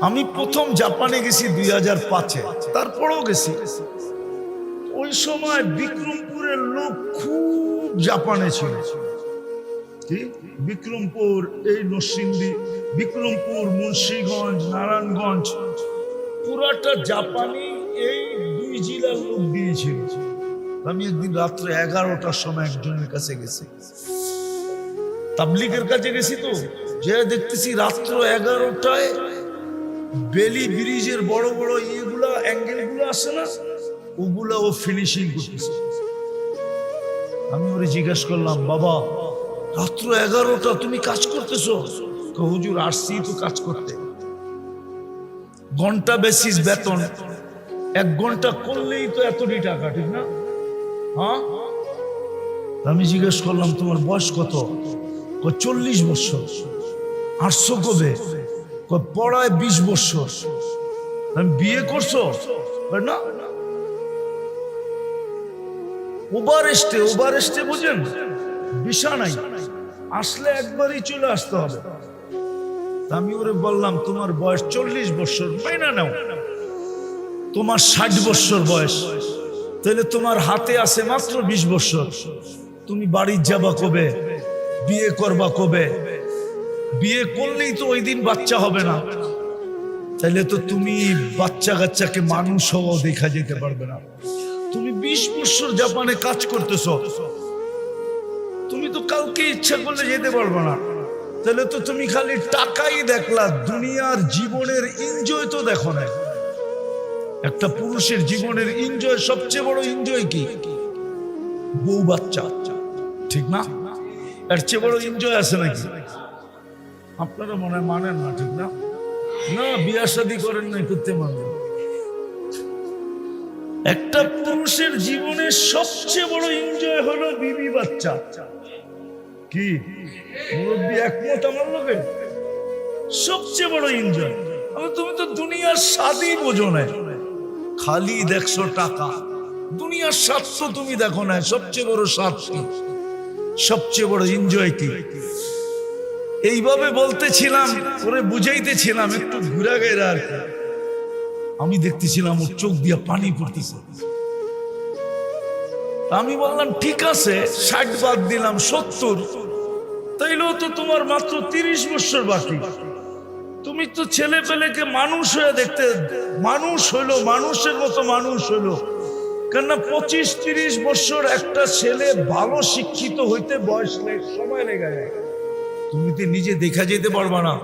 আমি প্রথম জাপানে গেছি 2005-এ, তারপরেও গেছি। ওই সময় বিক্রমপুরের লোক খুব জাপানে ছিল। কি বিক্রমপুর, এই নরসিংদী, বিক্রমপুর, মুন্সিগঞ্জ, নারায়ণগঞ্জ, পুরাটা জাপানি এই 2 জেলার লোক দিয়েছিল। আমি একদিন রাত্রে 11টার সময় একজনের কাছে গেছি, তাবলিগের কাছে গেছি। তো যে দেখতেছি রাত্র 11টায় বেলি ব্রিজের বড় বড় ইয়েগুলা, অ্যাঙ্গেল গুলো আসে না, ওগুলা ও ফিনিশিং করতেছে। আমি ওরে জিজ্ঞেস করলাম, বাবা রাত্র 11টা তুমি কাজ করতেছো? হুজুর আসছি তো কাজ করতে। ঘন্টা বেসিস বেতন, 1 ঘন্টা করলেই তো এতটি টাকা, ঠিক না? হ্যাঁ। আমি জিজ্ঞেস করলাম, তোমার বয়স কত? 40 বছর। আসছো কবে? পড়ায় 20 বছর। আমি বিয়ে করছো না? ওভারেস্টে বুঝেন, ভিসা নাই, আসলে একবারই চলে আসতে হবে। আমি ওরে বললাম, তোমার বয়স 40 বছর, মাইনা নাও। তোমার 60 বছর বয়স, তাহলে তোমার হাতে আছে মাত্র 20 বছর। তুমি বাড়ি যাবা কবে? বিয়ে করবা কবে? বিয়ে করলেই তো ওই দিন বাচ্চা হবে না, তাহলে তো তুমি বাচ্চা কাচ্চাকে মানুষ হওয়া দেখা যেতে পারবে না। তুমি 20 বছর জাপানে কাজ করতেছ, তুমি তো কালকে ইচ্ছা করলে যেতে পারবে না। তাহলে তো তুমি খালি টাকাই দেখলা, দুনিয়ার জীবনের এনজয় তো দেখো না। একটা পুরুষের জীবনের এনজয়, সবচেয়ে বড় এনজয় কি? বউ বাচ্চা, ঠিক না? এর চেয়ে বড় এনজয় আছে নাকি? আপনারা মনে হয় মানেন না, ঠিক না? না, বিয়া শাদী করেন নাই, করতে মানেন। একটা পুরুষের জীবনের সবচেয়ে বড় এনজয় হলো বিবি বাচ্চা। কি মুরব্বী একমত আমার লোকে? সবচেয়ে বড় এনজয়। তুমি তো দুনিয়ার স্বাদই বোঝো না, খালি দেখছো টাকা। দুনিয়ার স্বাদ তো তুমি দেখো না। সবচেয়ে বড় স্বাদ কি? সবচেয়ে বড় এনজয় কি? এইভাবে বলতেছিলাম, ওরে বুঝাইতেছিলাম, একটু ঘুরা গেরা আর কি। আমি দেখতেছিলাম ওর চোখ দিয়ে পানি পড়তেছে। আমি বললাম, ঠিক আছে, 60 বাদ দিলাম, 70। তাইলেও তো তোমার মাত্র 30 বছর বাকি। তুমি তো ছেলে পেলেকে মানুষ হয়ে দেখতে, মানুষ হইলো, মানুষের মতো মানুষ হইলো। কেননা 25-30 বছর একটা ছেলে ভালো শিক্ষিত হইতে বয়স সময় লেগে যায়। তুমি তো নিজে দেখা যেতে পারবা না।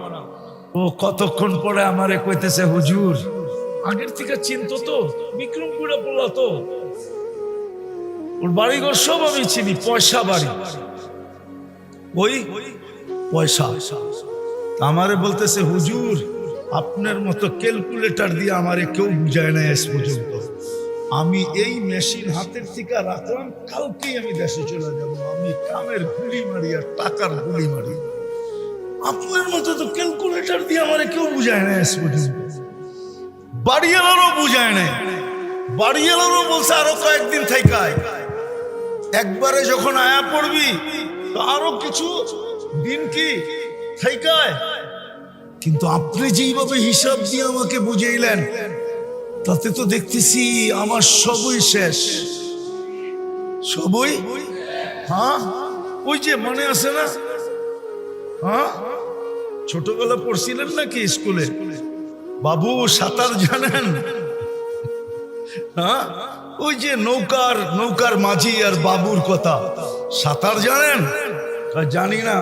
ও কতক্ষণ পরে আমারে কইতেছে, হুজুর আগের থেকে চিনতো তো, বিক্রমপুরে বললো তো, ওর বাড়িঘর সব আমি চিনি, পয়সা বাড়ি, ওই পয়সা। আমারে বলতেছে, হুজুর আপনার মতো ক্যালকুলেটর দিয়ে আমারে কেউ বুঝায় না আজ পর্যন্ত। আমি এই মেশিন হাতের থেকে রাখলাম, কালকেই আমি দেশে চলে যাব। আমি কামের গুলি মারি আর টাকার গুলি মারি। আপনার মতো তো ক্যালকুলেটর দিয়ে আমারে কেউ বুঝায় না আজ পর্যন্ত। বাড়িওয়ালারও বুঝায় নাই। বাড়িওয়ালারও বলছে আরো কয়েকদিন থাইকায়, একবারে যখন আয়া পড়বি তো আরো কিছু দিন কি থাইকায়। কিন্তু আপনি যেইভাবে হিসাব দিয়ে আমাকে বুঝাইলেন, তাতে তো দেখতেছি আমার সবই শেষ। সবই, হ্যাঁ। ওই যে মনে আছে না, হ্যাঁ, ছোটবেলা পড়ছিলেন নাকি স্কুলে, বাবু সাঁতার জানেন? হ্যাঁ, ওই যে নৌকার মাঝি আর বাবুর কথা, সাঁতার জানেন? জানি না।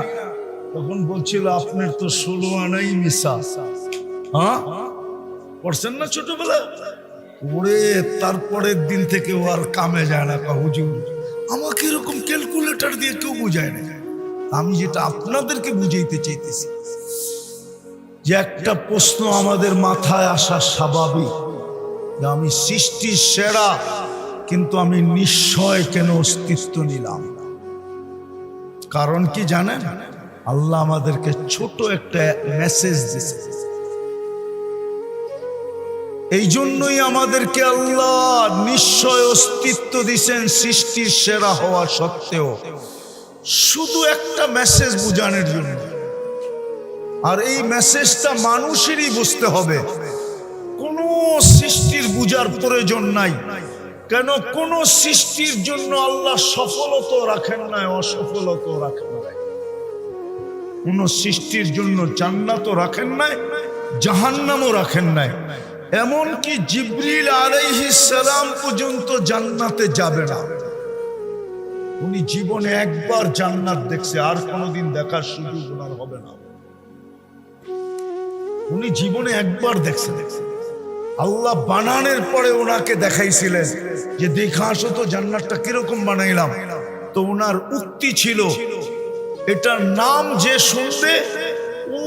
তখন বলছিল, আপনার তো 16 আনাই মিশা। হ্যাঁ, পড়ছেন না ছোটবেলা? ওরে তারপরের দিন থেকে ও আর কামে যায় না। হুজুর আমাকে এরকম ক্যালকুলেটর দিয়ে কেউ বুঝায় না। আমি যেটা আপনাদেরকে বুঝাইতে চাইতেছি, যে একটা প্রশ্ন আমাদের মাথায় আসা স্বাভাবিক, যে আমি সৃষ্টির সেরা, কিন্তু আমি নিশ্চয় কেন অস্তিত্ব নিলাম? কারণ কি জানেন? আল্লাহ আমাদেরকে ছোট একটা মেসেজ দিয়েছে। এই জন্যই আমাদেরকে আল্লাহ নিশ্চয় অস্তিত্ব দিয়েছেন সৃষ্টির সেরা হওয়া সত্ত্বেও, শুধু একটা মেসেজ বুঝানোর জন্য। আর এই মেসেজটা মানুষেরই বুঝতে হবে, কোনো সৃষ্টির বুঝার প্রয়োজন নাই। কেন কোন সৃষ্টির জন্য আল্লাহ সফলতা রাখেন নাই, অসফলতা রাখেন নাই। কোন সৃষ্টির জন্য জান্নাতও রাখেন নাই, জাহান্নামও রাখেন নাই। এমনকি জিবরিল আলাইহিস সালাম পর্যন্ত জান্নাতে যাবে না। উনি জীবনে একবার জান্নাত দেখছে, আর কোনোদিন দেখার সুযোগ ওনার হবে না। উনি জীবনে একবার দেখছে। আল্লাহ বানানোর পরে ওনাকে দেখাইছিলেন যে দেখা আসো তো জান্নাতটা কিরকম বানাইলাম। তো ওনার উক্তি ছিল, এটার নাম যে শুনবে ও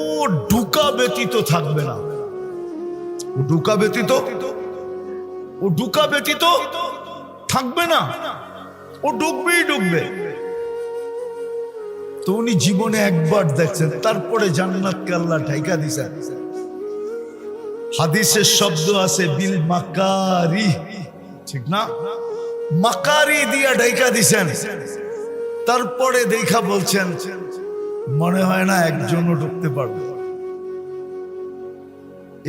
ঢুকা ব্যতীত থাকবে না। ও ঢুকা ব্যতীত থাকবে না, ও ঢুকবেই ঢুকবে। তো উনি জীবনে একবার দেখছেন, তারপরে জান্নাতকে আল্লাহ ঢাইকা দিছেন। হাদিসের শব্দ আছে বিল মাকারি, ঠিক না? মাকারি দিয়া ঢাইকা দিছেন। তারপরে দেখা বলছেন মনে হয় না একজনও ঢুকতে পারবে।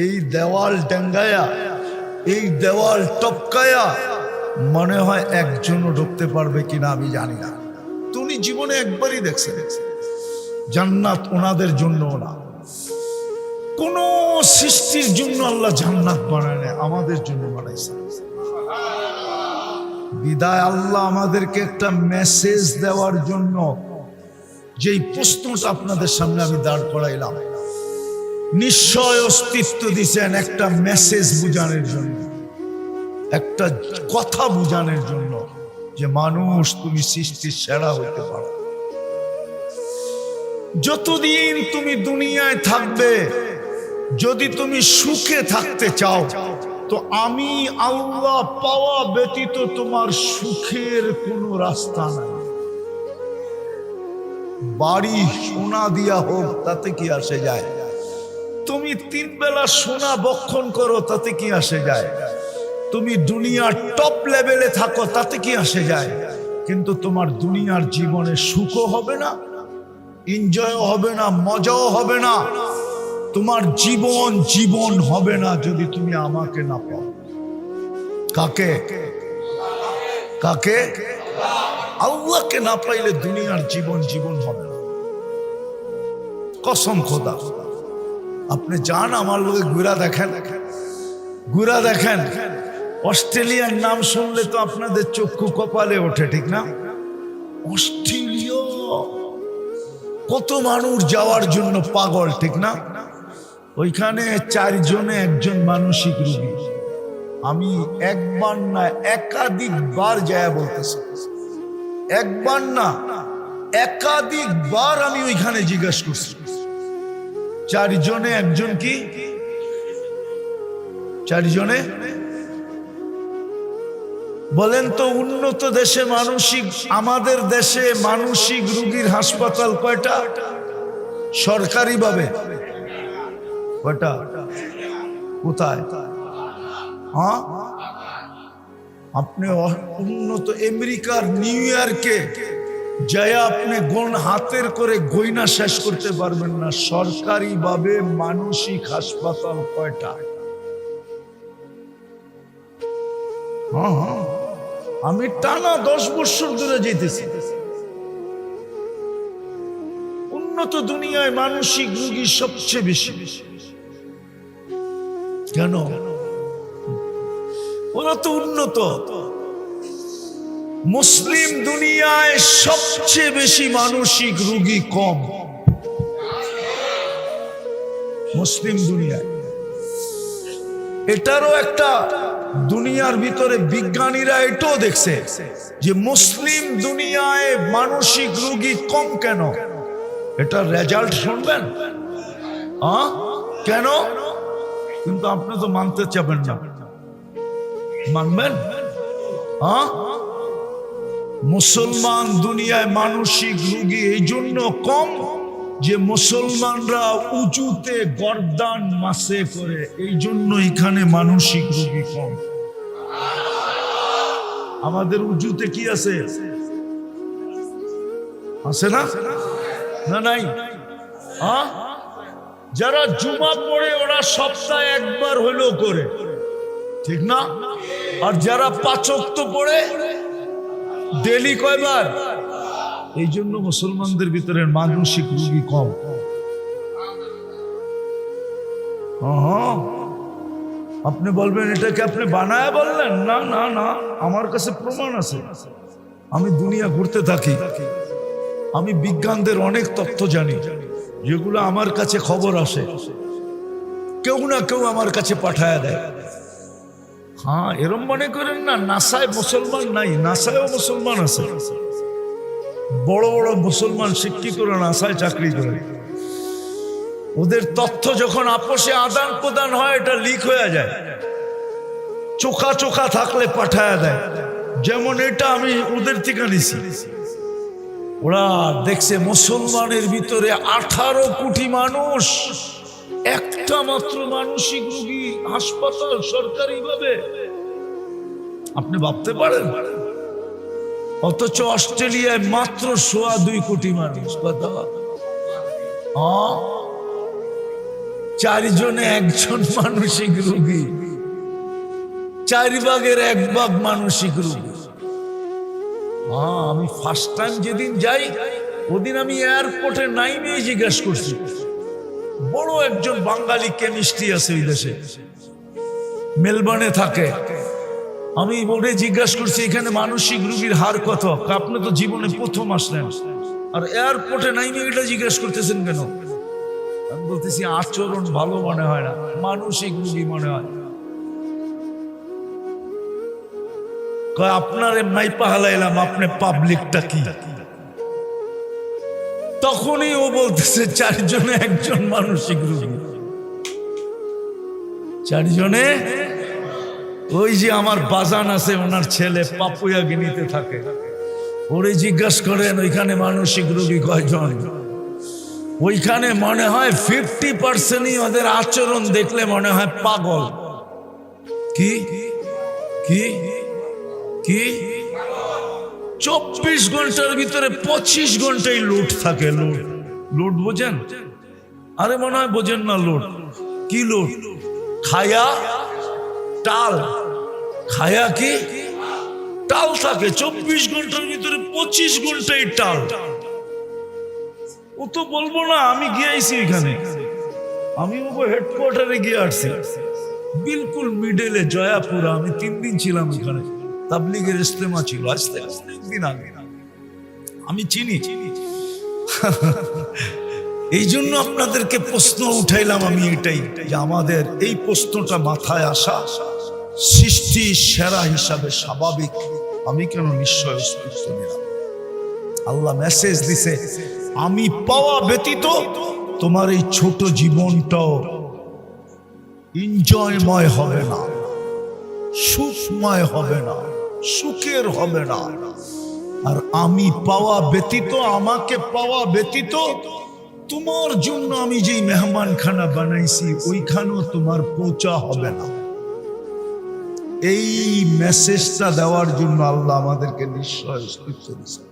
এই দেওয়াল ডাঙ্গায়া, এই দেওয়াল টপকায়া মনে হয় একজনও ঢুকতে পারবে কিনা আমি জানি না। তো উনি জীবনে একবারই দেখছেন। জান্নাত ওনাদের জন্য না, কোন সৃষ্টির জন্য আল্লাহ জান্নাত বানায় না, আমাদের জন্য বানাইছে। বিদায় আল্লাহ আমাদেরকে একটা মেসেজ দেওয়ার জন্য যেই প্রশ্নটা আপনাদের সামনে আমি দাঁড় করাইলাম, নিশ্চয় অস্তিত্ব দিয়েছেন একটা মেসেজ বুঝানোর জন্য, একটা কথা বুঝানোর জন্য যে মানুষ তুমি সৃষ্টির সেরা হইতে পারো। যতদিন তুমি দুনিয়ায় থাকবে, যদি তুমি সুখে থাকতে চাও, তো আমি আল্লাহ পাওয়া ব্যতীত তোমার সুখের কোনো রাস্তা নাই। বাড়ি সোনা দিয়া হোক তাতে কি আসে যায়? তুমি 3 বেলা সোনা বক্ষণ করো তাতে কি আসে যায়? তুমি দুনিয়ার টপ লেভেলে থাকো তাতে কি আসে যায়? কিন্তু তোমার দুনিয়ার জীবনে সুখও হবে না, এনজয়ও হবে না, মজাও হবে না। তোমার জীবন হবে না যদি তুমি আমাকে না পাও। কাকে? আল্লাহকে না পাইলে দুনিয়ার জীবন হবে না। কসম খোদা, আপনি যান আমার লোকে ঘুরা দেখেন। অস্ট্রেলিয়ার নাম শুনলে তো আপনাদের চক্ষু কপালে ওঠে, ঠিক না? অস্ট্রেলিয়া কত মানুষ যাওয়ার জন্য পাগল, ঠিক না? ওইখানে 4 জনে 1জন মানসিক রোগী। আমি একবার না একাধিকবার যায় বলতেছি, একবার না একাধিকবার আমি ওইখানে জিজ্ঞেস করছি 4 জনে 1জন কি? 4 জনে বলেন তো উন্নত দেশে মানসিক, আমাদের দেশে মানসিক রোগীর হাসপাতাল কয়টা? সরকারি ভাবে কয়টা? কোথায়? হ্যাঁ, আপনি উন্নত আমেরিকার নিউ ইয়র্কে যায় আপনি হাতের করে গয়না শেষ করতে পারবেন না। সরকারি ভাবে মানসিক হাসপাতাল কয়টা? হ্যাঁ, আমি টানা 10 বছর ধরে যেতেছি। উন্নত দুনিয়ায় মানসিক রোগী সবচেয়ে বেশি। কেন? ওরা তো উন্নত। মুসলিম দুনিয়ায় সবচেয়ে বেশি মানসিক রোগী কম। মুসলিম দুনিয়ায় এটারও একটা দুনিয়ার ভিতরে বিজ্ঞানীরা এটাও দেখছে যে মুসলিম দুনিয়ায় মানসিক রোগী কম। কেন? এটার রেজাল্ট শুনবেন? কেন? কিন্তু আপনি তো মানতে চাবেন না, মানবেন? মুসলমান দুনিয়ায় মানসিক রোগী এই জন্য কম যে মুসলমানরা উঁচুতে গর্দান মাসে করে, এই জন্য এখানে মানসিক রোগী কম। আমাদের উঁচুতে কি আছে? আছে না? না নাই? যারা জুমা পড়ে ওরা সপ্তাহে একবার হলেও করে, ঠিক না? আর যারা 5 ওয়াক্ত পড়ে ডেলি কয়বার? এই জন্য মুসলমানদের ভিতরে মানসিক রোগী কম। আপনি বলবেন এটাকে আপনি বানায় বললেন? না না না, আমার কাছে প্রমাণ আছে। আমি দুনিয়া ঘুরতে থাকি, আমি বিজ্ঞানদের অনেক তথ্য জানি, যেগুলো আমার কাছে খবর আসে, কেউ না কেউ আমার কাছে পাঠায় দেয়। হ্যাঁ, এরম মনে করেন না নাসায় মুসলমান নাই, নাসায়ও মুসলমান আছে। বড় বড় মুসলমান শিক্ষিতরা নাসায় চাকরি করে। ওদের তথ্য যখন আপোষে আদান প্রদান হয়, এটা লিক হয়ে যায়, চোখা চোখা থাকলে পাঠায় দেয়। যেমন এটা আমি ওদের থেকে নিছি। ওরা দেখছে মুসলমানের ভিতরে 18 কোটি মানুষ, একটা মাত্র মানসিক রোগী হাসপাতাল সরকারি ভাবে। আপনি ভাবতে পারেন? অথচ অস্ট্রেলিয়ায় মাত্র 2.25 কোটি মানুষ। কথা 4 জনে 1 জন মানসিক রোগী, 4 ভাগের 1 ভাগ মানসিক রোগী। আমি ফার্স্ট টাইম যেদিন যাই, ওদিন আমি এয়ারপোর্টে নাইমে জিজ্ঞাসা করছি, বড় একজন বাঙালি কেমিস্ট্রি আছে ওই দেশে, মেলবোর্নে থাকে। আমি ওরে জিজ্ঞাসা করছি এখানে মানসিক রোগীর হার কত? আপনি তো জীবনে প্রথম আসলেন, আর এয়ারপোর্টে নাইমে এটা জিজ্ঞাসা করতেছেন কেন? আমি বলতেছি আচরণ ভালো মনে হয় না, মানসিক রোগী মনে হয়। আপনার মাইপা হালাইলাম, আপনি পাবলিকটা কি? তখনই ও বলতেছে 4 জনে 1 জন মানসিক রোগী। 4 জনে। ওই যে আমার বাজান আছে, ওনার ছেলে পাপুয়া গিনিতে থাকে, ওরে জিজ্ঞাসা করেন ওইখানে মানসিক রোগী কয়জন? ওইখানে মনে হয় 50%ই ওদের আচরণ দেখলে মনে হয় পাগল। কি কি কি 24 ঘন্টার ভিতরে 25 ঘন্টাই লোড থাকে। লোড, লোড বোঝেন? আরে মনে হয় বোঝেন না। লোড কি? লোড খায়া টাল, খায়া কি টাল থাকে 24 ঘন্টার ভিতরে 25 ঘন্টাই টাল। ও তো বলবো না, আমি গিয়েছি এখানে, আমি হেডকোয়ার্টারে গিয়ে আসছি, বিলকুল মিডলে জয়াপুরা। আমি 3 দিন ছিলাম এখানে, তাবলিগের ইস্তেমা ছিল। আসতে আসতে একদিন আগে আমি চিনি। এই জন্য আপনাদেরকে প্রশ্ন উঠাইলাম আমি এটাই, যে আমাদের এই প্রশ্নটা মাথায় আসা সৃষ্টি সেরা হিসাবে স্বাভাবিক। আমি কেন নিশ্চয় অস্তিত্ব নিলাম? আল্লাহ মেসেজ দিছে, আমি পাওয়া ব্যতীত তোমার এই ছোট জীবনটাও এনজয়ময় হবে না, সুখময় হবে না, সুখের হবে না। আর আমি পাওয়া ব্যতীত, আমাকে পাওয়া ব্যতীত তোমার জন্য আমি যেই মেহমানখানা বানাইছি ওইখানেও তোমার পৌঁছা হবে না। এই মেসেজটা দেওয়ার জন্য আল্লাহ আমাদেরকে নিশ্চয় অস্তিত্ব দিয়েছে।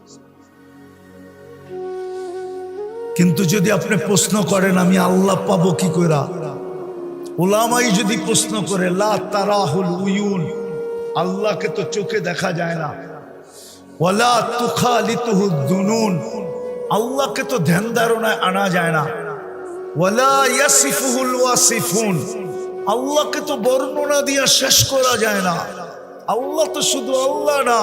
কিন্তু যদি আপনি প্রশ্ন করেন আমি আল্লাহ পাবো কি করে, ওলামাই যদি প্রশ্ন করে, লা তারাহুল উয়ুন, আল্লাহকে তো চোখে দেখা যায় না। ওয়ালা তুখালিতুহুদ দুনুন, আল্লাহকে তো ধ্যান ধারণায় আনা যায় না। ওয়ালা ইয়াসিফুহুল ওয়াসিফুন, আল্লাহকে তো বর্ণনা দিয়ে শেষ করা যায় না। আল্লাহ তো শুধু আল্লাহ না,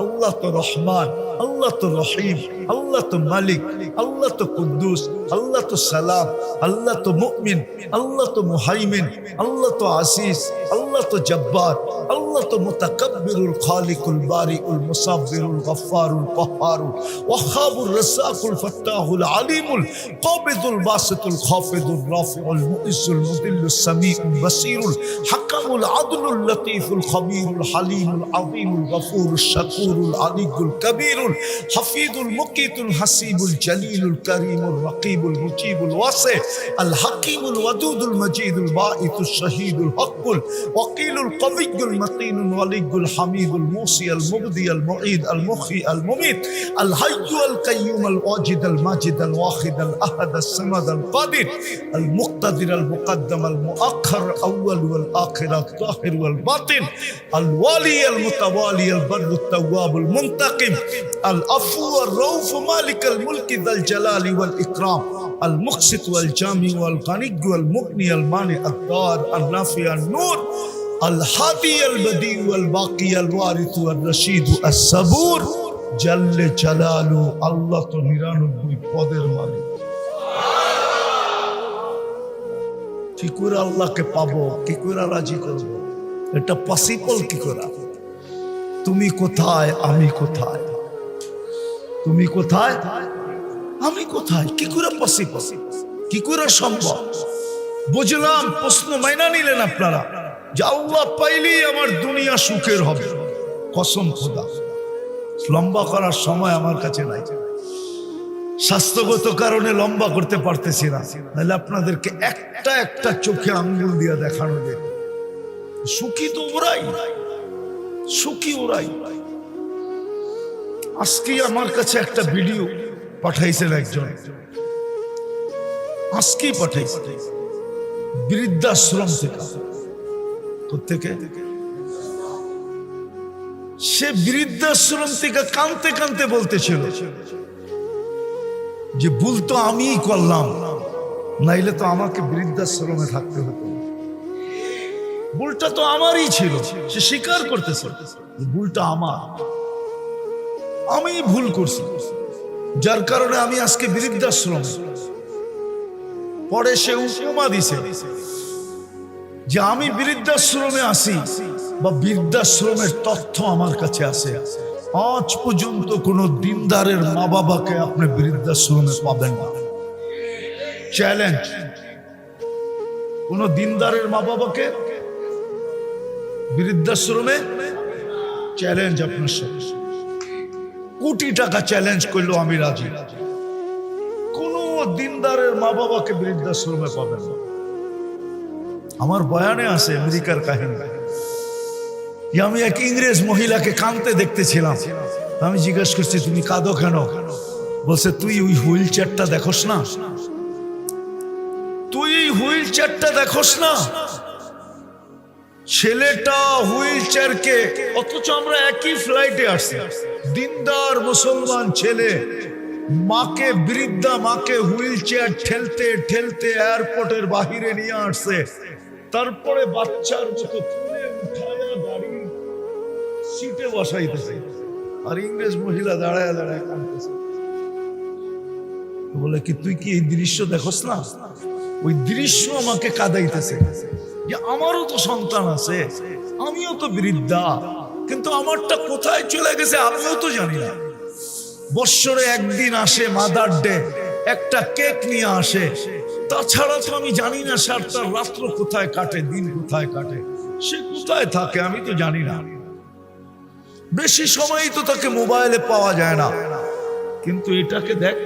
আল্লাহ তো রহমান, আল্লাহ তো রহিম, আল্লাহ তো মালিক, আল্লাহ তো কুদ্দুস, আল্লাহ তো সালাম, আল্লাহ তো মুমিন, আল্লাহ তো মুহাইমিন, আল্লাহ তো আসিস, আল্লাহ তো জব্বার, আল্লাহ তো মুতাকাব্বিরুল খালিকুল বারিউল মুসাব্বিরুল গফফারুল কহ্হারুল ওয়াহাবুর রাসাকুল ফাত্তাহুল আলিমুল কাবিদুল বাসিতুল খাফিদুর রাফিউল মুইসুল মুদিল্লুস সামিউল বাসিরুল হাকামুল আদলুল লতীফুল খবীরুল হালিমুল আযীমুল গফুরুশ শাকুরুল আলিয়ুল কবীরুল হাফিজুল মুকিম মুকিতুল হাসিবুল জালিলুল কারীমুর রাকিবুল মুজিবুল ওয়াসি আল হাকিমুল ওয়াদুদুল মজিদুল বাঈতুশ শাহীদুল হকুল ওয়াকিলুল কবিয়্যুল মাতিনুল ওয়ালিয়ুল হামিদুল মুসি আল মুবদি আল মুঈদ আল মুখি আল মুমিত আল হাইয়্যু আল কাইয়্যুম আল ওয়াজিদ আল মাজিদ আল ওয়াহিদ আল আহাদ আস সামাদ আল কাদির আল মুক্তাদির আল মুকদ্দম আল মুআখ্খার আউয়াল ওয়াল আখির আল যাহির ওয়াল বাতিন আল ওয়ালি আল মুতাওয়ালি আল বাররু التواب المنتقم العفو الرؤوف مالك الملك ذا الجلال والإكرام المقسط والجامع والغني والمغني المانع الضار النافع النور الهادي البديع والباقي الوارث والرشيد الصبور جل جلاله الله তো 99 পদের মালিক কি করে আল্লাহকে পাবো কি করে রাজি করব এটা পসিবল কি করে তুমি কোথায় আমি কোথায় তুমি কোথায় আমি কোথায় কি করে পসিবল কি করে সম্ভব বুঝলাম প্রশ্ন মাইনা নিলেন আপনারা যে আল্লাহ পাইলেই আমার দুনিয়া সুখের হবে কসম খোদা লম্বা করার সময় আমার কাছে নাই স্বাস্থ্যগত কারণে লম্বা করতে পারতেছি না তাহলে আপনাদেরকে একটা একটা চোখে আঙ্গুল দিয়ে দেখানো যায় সুখী তো ওরাই সুখী ওরাই আজকে আমার কাছে একটা ভিডিও পাঠাইছেন একজন আজকেই পাঠাইছে বৃদ্ধাশ্রম থেকে সে বৃদ্ধাশ্রম থেকে কাঁদতে কাঁদতে বলতেছিল যে ভুল তো আমিই করলাম নাইলে তো আমাকে বৃদ্ধাশ্রমে থাকতে হতো ভুলটা তো আমারই ছিল সে স্বীকার করতেছে ভুলটা আমার আমি ভুল করছি যার কারণে আমি আজকে বৃদ্ধাশ্রম পরে সে উপমা দিছে যে আমি বৃদ্ধাশ্রমে আসি বা বৃদ্ধাশ্রমের তথ্য আমার কাছে আছে আজ পর্যন্ত কোন দিনদারের মা বাবাকে আপনি বৃদ্ধাশ্রমে পাবেন না চ্যালেঞ্জ কোন দিনদারের মা বাবাকে বৃদ্ধাশ্রমে চ্যালেঞ্জ আপনার সাথে কোটি টাকা চ্যালেঞ্জ করলো আমি রাজি কোন দিনদারের মা বাবাকে বৃদ্ধাশ্রমে পাবেন না আমার বয়ানে আছে আমেরিকার কাহিনী আমি এক ইংরেজ মহিলাকে কাঁদতে দেখতেছিলাম আমি জিজ্ঞাসা করছি তুমি কাঁদো কেন বলছে তুই ওই হুইল চেয়ারটা দেখোস না তুই হুইল চেয়ারটা দেখোস না ছেলেটা হুইল চেয়ারকে অথচ আমরা একই ফ্লাইটে আসছি দিনদার মুসলমান ছেলে মাকে বৃদ্ধা মাকে হুইল চেয়ার ঠেলতে ঠেলতে এয়ারপোর্টের বাহিরে নিয়ে আসছে তারপরে বাচ্চার মতো তুলে উঠায়া গাড়ি সিটে বসাইতেছে আর ইংরেজ মহিলা দাঁড়ায় দাঁড়ায় কাঁদতেছে বলে কি তুই কি এই দৃশ্য দেখোস না ওই দৃশ্য আমাকে কাঁদাইতেছে যে আমারও তো সন্তান আছে আমিও তো বৃদ্ধা কিন্তু আমারটা কোথায় চলে গেছে আমিও তো জানি না বৎসরে একদিন আসে মাদার ডে একটা কেক নিয়ে আসে তাছাড়া তো আমি জানি না স্যার তার রাত্র কোথায় কাটে দিন কোথায় কাটে সে কোথায় থাকে আমি তো জানি না বেশি সময়ই তো তাকে মোবাইলে পাওয়া যায় না কিন্তু এটাকে দেখ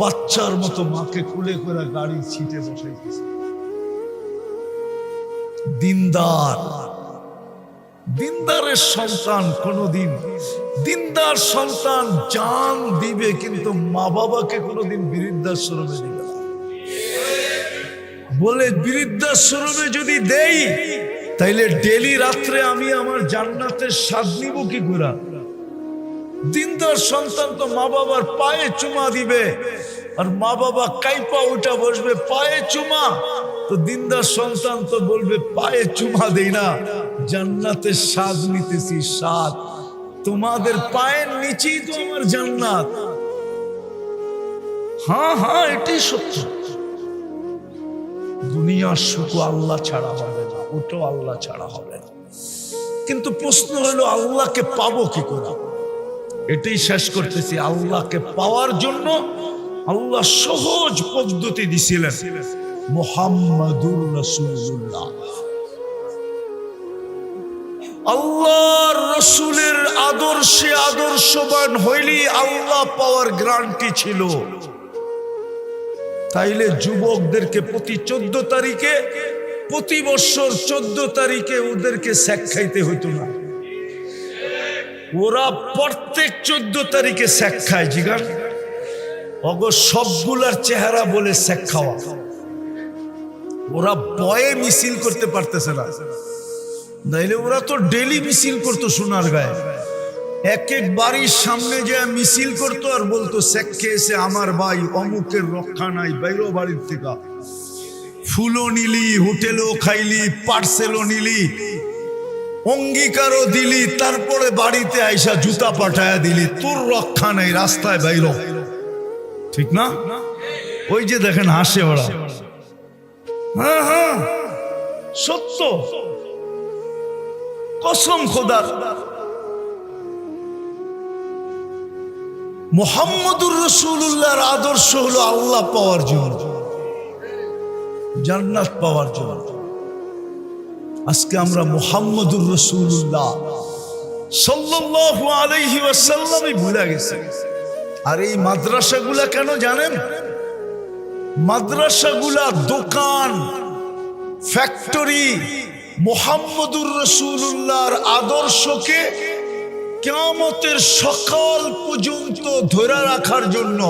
বাচ্চার মতো মাকে কুলে করে গাড়ি ছিটে বসাইতেছে দিনদার দিনদারের সন্তান কোনদিন দিনদার সন্তান জান দিবে কিন্তু মা বাবাকে কোনদিন বৃদ্ধাশ্রমে দিবে না বলে বৃদ্ধাশ্রমে যদি দেই তাইলে ডেলি রাত্রে আমি আমার জান্নাতের স্বাদ নিব কি করে দিনদার সন্তান তো মা বাবার পায়ে চুমা দিবে আর মা বাবা কাইপা উঠা বসবে পায়ে চুমা তো দিনদার সন্তান তো বলবে পায়ে চুমা দেই না জান্নাতের স্বাদ নিতেছি স্বাদ তোমাদের পায়ের নিচেই তো আমার জান্নাত হ্যাঁ হ্যাঁ এটাই সত্য দুনিয়ার সুখ আল্লাহ ছাড়া হবে না ওটাও আল্লাহ ছাড়া হবে না কিন্তু প্রশ্ন হলো আল্লাহকে পাবো কি করে এটাই শেষ করতেছি আল্লাহকে পাওয়ার জন্য আল্লাহ সহজ পদ্ধতি দিছিলেন মুহাম্মাদুর রাসূলুল্লাহ আল্লাহর রসুলের আদর্শে আদর্শবান হইলি আল্লাহ পাওয়ার গ্যারান্টি ছিল। তাইলে যুবকদেরকে প্রতি 14 তারিখে, প্রতি বছর 14 তারিখে ওদেরকে শেক খাইতে হইতো না। ওরা প্রত্যেক 14 তারিখে শেক খায়। জিগান অগ সবগুলার চেহারা বলে শেক খাওয়া। ওরা বয়ে মিছিল করতে পারতেছে না, নাইলে ওরা তো ডেলি মিছিল করতো সোনার গায়ে। এক এক বাড়ির সামনে যে মিছিল করতো আর বলতো শেক খেয়েছে আমার ভাই, অমুকের রক্ষা নাই, বাইরো বাড়ির থেকে ফুলও নিলি, হোটেলও খাইলি, পার্সেলও নিলি, অঙ্গীকারও দিলি, তারপরে বাড়িতে আইসা জুতা পাঠায়া দিলি, তোর রক্ষা নাই, রাস্তায় বাইরো। ঠিক না? ওই যে দেখেন হাসে ওরা। হ্যাঁ হ্যাঁ সত্য, কসম খোদার। মুহাম্মদুর রাসূলুল্লাহর আদর্শ হলো আল্লাহ পাওয়ার জন্য, জান্নাত পাওয়ার জন্য। আজকে আমরা মুহাম্মদুর রাসূলুল্লাহ সাল্লাল্লাহু আলাইহি ওয়াসাল্লামই ভুলে গেছি। আর এই মাদ্রাসাগুলা কেন জানেন? মাদ্রাসাগুলা দোকান, ফ্যাক্টরি মুহাম্মদুর রাসূলুল্লাহর আদর্শকে কিয়ামতের সকাল পর্যন্ত ধরে রাখার জন্য,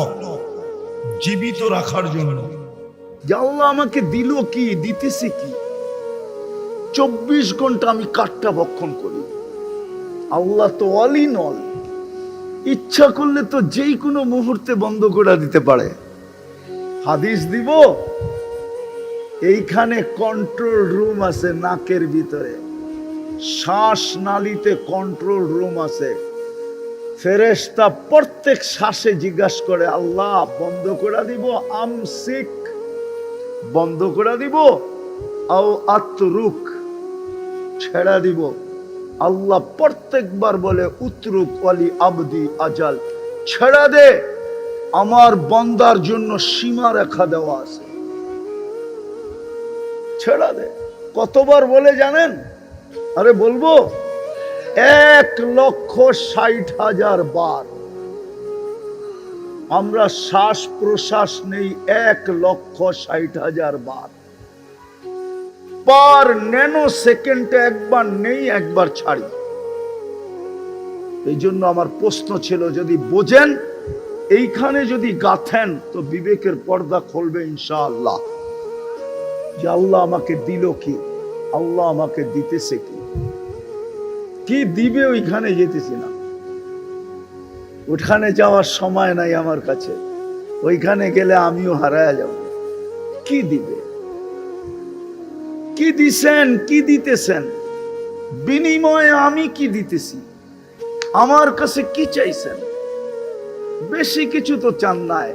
জীবিত রাখার জন্য। যে আল্লাহ আমাকে দিল কি, দিতেছে কি, 24 ঘন্টা আমি কাঠটা ভক্ষণ করি। আল্লাহ তো অল ইন অল, ইচ্ছা করলে তো যেই কোনো মুহূর্তে বন্ধ করে দিতে পারে। হাদিস দিব, এইখানে কন্ট্রোল রুম আছে নাকের ভিতরে, শ্বাস নালীতে কন্ট্রোল রুম আছে। ফেরেশতা প্রত্যেক শ্বাসে জিজ্ঞাসা করে, আল্লাহ বন্ধ করে দিব, আমসিক বন্ধ করে দিব, আও আতরুক ছেড়া দিব। আল্লাহ প্রত্যেকবার বলে উতরুক ওয়ালি আবদি আজাল, ছেড়া দে, আমার বান্দার জন্য সীমা রেখা দেওয়া আছে, ছেড়া দে। কতবার বলে জানেন? আরে বলবো 1,60,000 বার। আমরা শ্বাস প্রশ্বাস নেই 1,60,000 বার। পার ন্যানো সেকেন্ডে একবার নেই, একবার ছাড়ি। এই জন্য আমার প্রশ্ন ছিল, যদি বোঝেন, এইখানে যদি গাথেন তো বিবেকের পর্দা খুলবে ইনশাআল্লাহ। যে আল্লাহ আমাকে দিল কি, আল্লাহ আমাকে দিতেছে কি, কি দিবে ওইখানে যেতেছি না। ওখানে যাওয়ার সময় নাই আমার কাছে, ওইখানে গেলে আমিও হারায়া যাব। কি দিবে, কি দিছেন, কি দিতেছেন, বিনিময়ে আমি কি দিতেছি, আমার কাছে কি চাইছেন? বেশি কিছু তো চান নাই।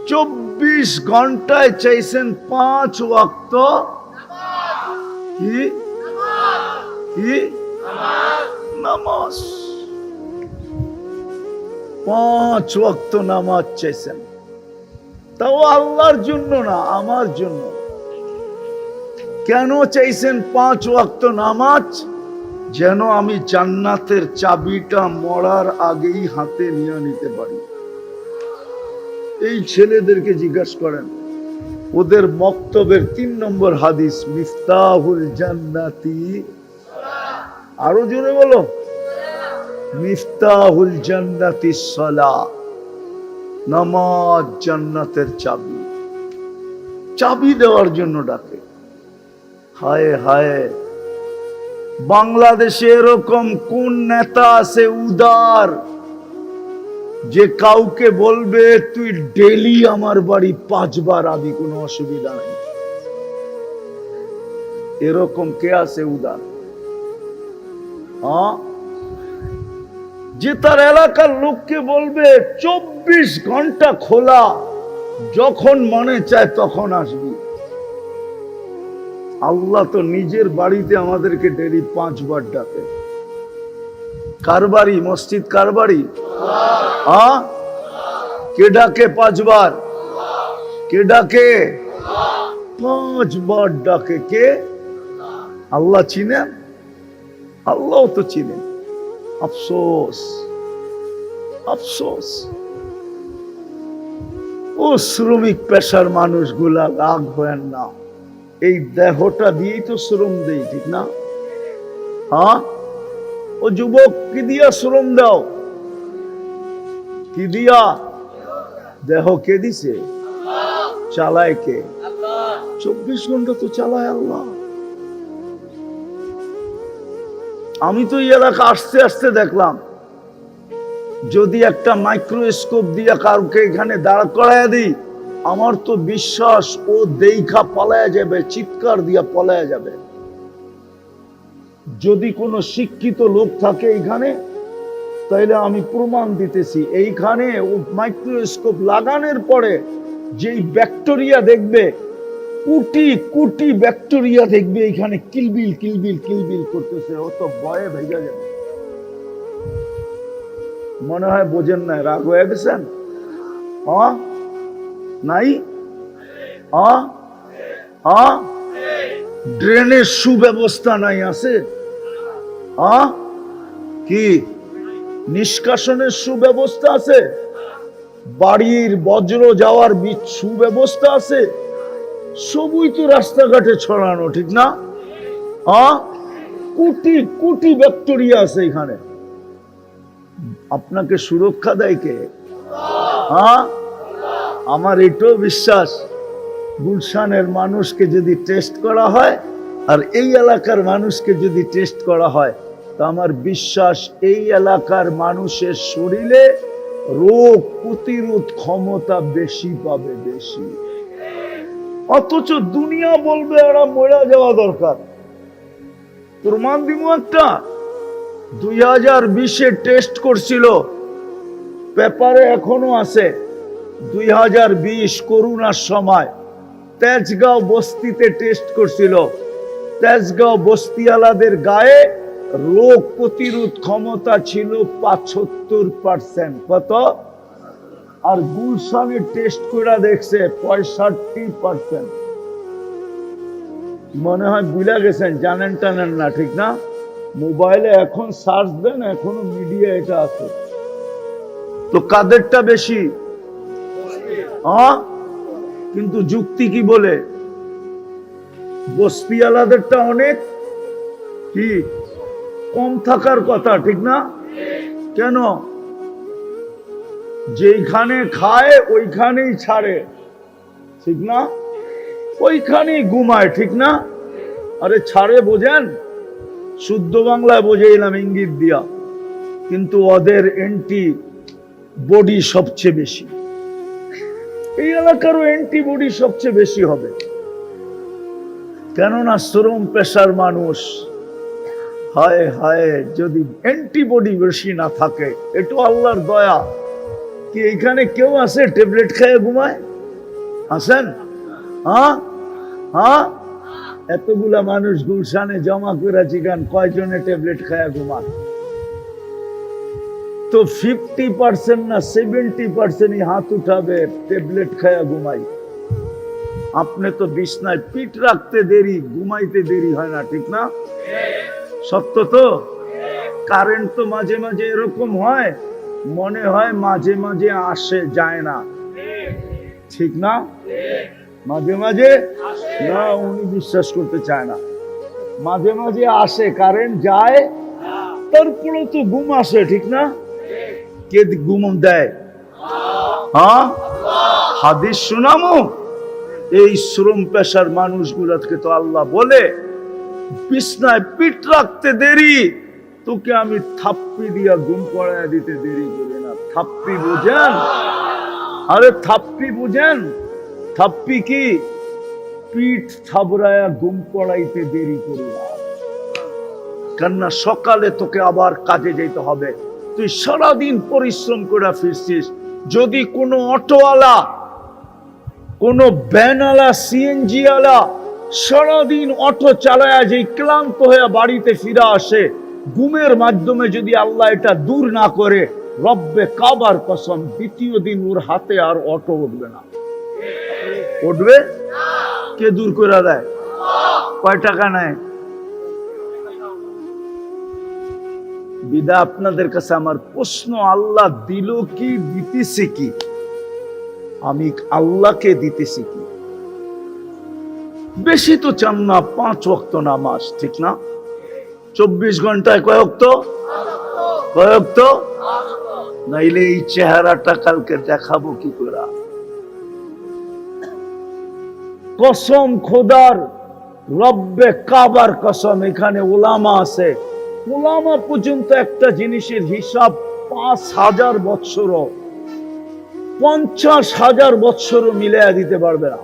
24 ঘন্টায় চাইছেন 5 ওয়াক্ত কি নামাজ। 5 ওয়াক্ত নামাজ চাইছেন, তাও আল্লাহর জন্য না, আমার জন্য। কেন চাইছেন 5 ওয়াক্ত নামাজ? যেন আমি জান্নাতের চাবিটা মরার আগেই হাতে নিয়ে নিতে পারি। এই ছেলেদেরকে জিজ্ঞাসা করেন, ওদের মক্তবের 3 নম্বর হাদিস, মিফতাহুল জান্নাতি, আরো জোরে বলো, মিফতাহুল জান্নাতি সালাহ, নামাজ জান্নাতের চাবি। চাবি দেওয়ার জন্য ডাকে। হায় হায়, বাংলাদেশে এরকম কোন নেতা আছে উদার, যে কাউকে বলবে তুই ডেলি আমার বাড়ি 5 বার আবি, কোনো অসুবিধা নেই? এরকম কে আছে উদার? যে তার এলাকার লোককে বলবে 24 ঘন্টা খোলা, যখন মনে চায় তখন আসবি। আল্লাহ তো নিজের বাড়িতে আমাদেরকে ডেলি 5 বার ডাকে। কার বাড়ি? মসজিদ কার বাড়ি? কে ডাকে 5 বার? কে ডাকে? 5 বার ডাকে কে? আল্লাহ চিনেন? আল্লাহ তো চিনেন। আফসোস, আফসোস। ও শ্রমিক পেশার মানুষগুলা রাগ হয়েন না, এই দেহটা দিয়েই তো শ্রম দেই, ঠিক না? হ্যাঁ, ও যুবক, কি দিয়া শ্রম দাও? কি দিয়া? দেহ কে দিছে? চালায় কে? 24 ঘন্টা তো চালায় আল্লাহ। আমি তো এই এলাকা আসতে আসতে দেখলাম, যদি একটা মাইক্রোস্কোপ দিয়া কাউকে এখানে দাঁড় করাইয়া দিই, আমার তো বিশ্বাস ও দেইখা পলায়া যাবে, চিৎকার দিয়া পলায়া যাবে। যদি কোনো শিক্ষিত লোক থাকে এখানে, তাইলে আমি প্রমাণ দিতেছি, এইখানে ও মাইক্রোস্কোপ লাগানোর পরে যেই ব্যাকটেরিয়া দেখবে, কোটি কোটি ব্যাকটেরিয়া দেখবে এখানে কিলবিল কিলবিল কিলবিল করতেছে, ও তো ভয়ে ভেজা যাবে। মনে হয় বোঝেন না, রাগ হয়ে গেছেন? নাই? ড্রেনের সুব্যবস্থা নাই আছে? কি নিষ্কাশনের সুব্যবস্থা আছে? বাড়ির বজ্র যাওয়ার সুব্যবস্থা আছে? সবই তো রাস্তাঘাটে ছড়ানো, ঠিক না? কোটি কোটি ব্যাকটেরিয়া আছে এখানে। আপনাকে সুরক্ষা দেয় কে? আমার এটাও বিশ্বাস, গুলশানের মানুষকে যদি টেস্ট করা হয় আর এই এলাকার মানুষকে যদি টেস্ট করা হয়, তা আমার বিশ্বাস এই এলাকার মানুষের শরীরে রোগ প্রতিরোধ ক্ষমতা বেশি পাবে, বেশি। অথচ দুনিয়া বলবে এরা মরে যাওয়া দরকার। প্রমাণ দিব একটা। 2020-এ টেস্ট করছিল, পেপারে এখনো আছে। 2020 করোনার সময় তেজগাঁও বস্তিতে টেস্ট করছিল। তেজগাঁও বস্তিওয়ালাদের গায়ে রোগ প্রতিরোধ ক্ষমতা ছিল 75%। কত? আর গুলশানে টেস্ট করে দেখছে 65%। মনে হয় ভুলে গেছেন, জানেন টানেন না, ঠিক না? মোবাইলে এখন সার্চ দেন, এখনো মিডিয়া এটা আছে। তো কাদেরটা বেশি? কিন্তু যুক্তি কি বলে? বস্তিওয়ালাদেরটা অনেক কি কম থাকার কথা, ঠিক না? কেন? যেখানে খায় ওইখানেই ছাড়ে, ঠিক না? ওইখানেই ঘুমায়, ঠিক না? আরে ছাড়ে বোঝেন, শুদ্ধ বাংলায় বোঝাইলাম ইঙ্গিত দিয়া, কিন্তু ওদের অ্যান্টি বডি সবচেয়ে বেশি। এই এলাকারও অ্যান্টিবডি সবচেয়ে বেশি হবে, কেননা শ্রম পেশার মানুষ। হায় হায়, যদি অ্যান্টিবডি বেশি না থাকে, এটা আল্লাহর দয়া। কি এখানে কেউ আছে ট্যাবলেট খেয়ে ঘুমায়? আছেন? এতগুলা মানুষ গুলশানে জমা করে চিকান, কয়জনে ট্যাবলেট খায়া ঘুমান? তো 50% না 70% হাত উঠাবে ট্যাবলেট খায়া ঘুমাই। আপনি তো বিছনায় পিঠ রাখতে দেরি, ঘুমাইতে দেরি হয় না, ঠিক না? সত্য তো? কারেন্ট তো মাঝে মাঝে এরকম হয়, মনে হয় মাঝে মাঝে আসে, যায় না, ঠিক না? মাঝে মাঝে না, উনি বিশ্বাস করতে চায় না। মাঝে মাঝে আসে, কারেন্ট যায়, তারপরে তো ঘুম আসে, ঠিক না? কে ঘুম দেয়? হাদিস শোনামো। এই শ্রম পেশার মানুষগুলোকে তো আল্লাহ বলে, বিছনায় পিঠ রাখতে দেরি, তোকে আমি থাপ্পি দিয়া ঘুম পড়ায় দিতে দেরি করি না। থাপ্পি বুঝেন? আরে থাপ্পি বুঝেন? থাপ্পি কি? পিঠ থাবড়ায়া ঘুম পড়াইতে দেরি করি না। কেননা সকালে তোকে আবার কাজে যেতে হবে, তুই সারাদিন পরিশ্রম করে ফিরছিস। যদি কোনো অটোওয়ালা, কোনো ভ্যানওয়ালা, সিএনজি ওয়ালা সারাদিন অটো চালায়া যে ক্লান্ত হয়ে বাড়িতে ফিরে আসে, ঘুমের মাধ্যমে যদি আল্লাহ এটা দূর না করে, রব্বে কাবার কসম, দ্বিতীয় দিন ওর হাতে আর অটো উঠবে না। উঠবে? কে দূর করে দেয়? কয় টাকা নেয়? বিদা আপনাদের কাছে আমার প্রশ্ন, আল্লাহ দিল কি, দিতেছে কি? আমি আল্লাহকে দিতেছি কি? বেশি তো চান না, 5 ওয়াক্ত নামাজ, ঠিক না? 24 ঘন্টায় কয় ওয়াক্ত? কয় ওয়াক্ত? নাইলে এই চেহারাটা কালকে দেখাবো কি করে? কসম খোদার, রব্বে কাবার কসম, এখানে ওলামা আছে, ওলামা পর্যন্ত একটা জিনিসের হিসাব 5,000 বৎসরও 50,000 বৎসরও মিলাইয়া দিতে পারবে না।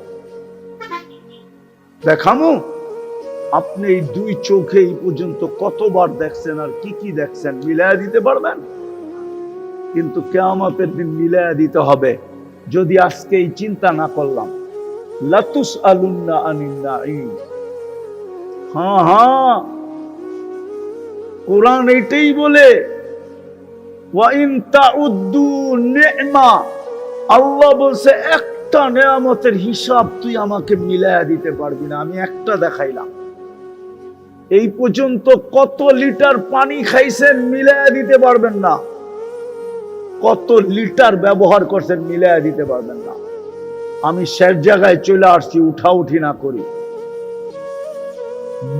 দেখামো আপনি এই 2 চোখে এই পর্যন্ত কতবার দেখছেন আর কি কি দেখছেন, মিলাইয়া দিতে পারবেন? কিন্তু কিয়ামতের দিন মিলাইয়া দিতে হবে। যদি আজকে এই চিন্তা না করলাম, লাতুস আলুন্না আনিন নাঈম। হ্যাঁ, কোরআন এটাই বলে, ওয়া ইন তাউদ্দু নি'মা, আল্লাহ বলছে একটা নেয়ামতের হিসাব তুই আমাকে মিলায়া দিতে পারবি না। আমি একটা দেখাইলাম, এই পর্যন্ত কত লিটার পানি খাইছেন মিলায়া দিতে পারবেন না, কত লিটার ব্যবহার করছেন মিলায়া দিতে পারবেন না। আমি শেষ জায়গায় চলে আসছি, উঠাউঠি না করি।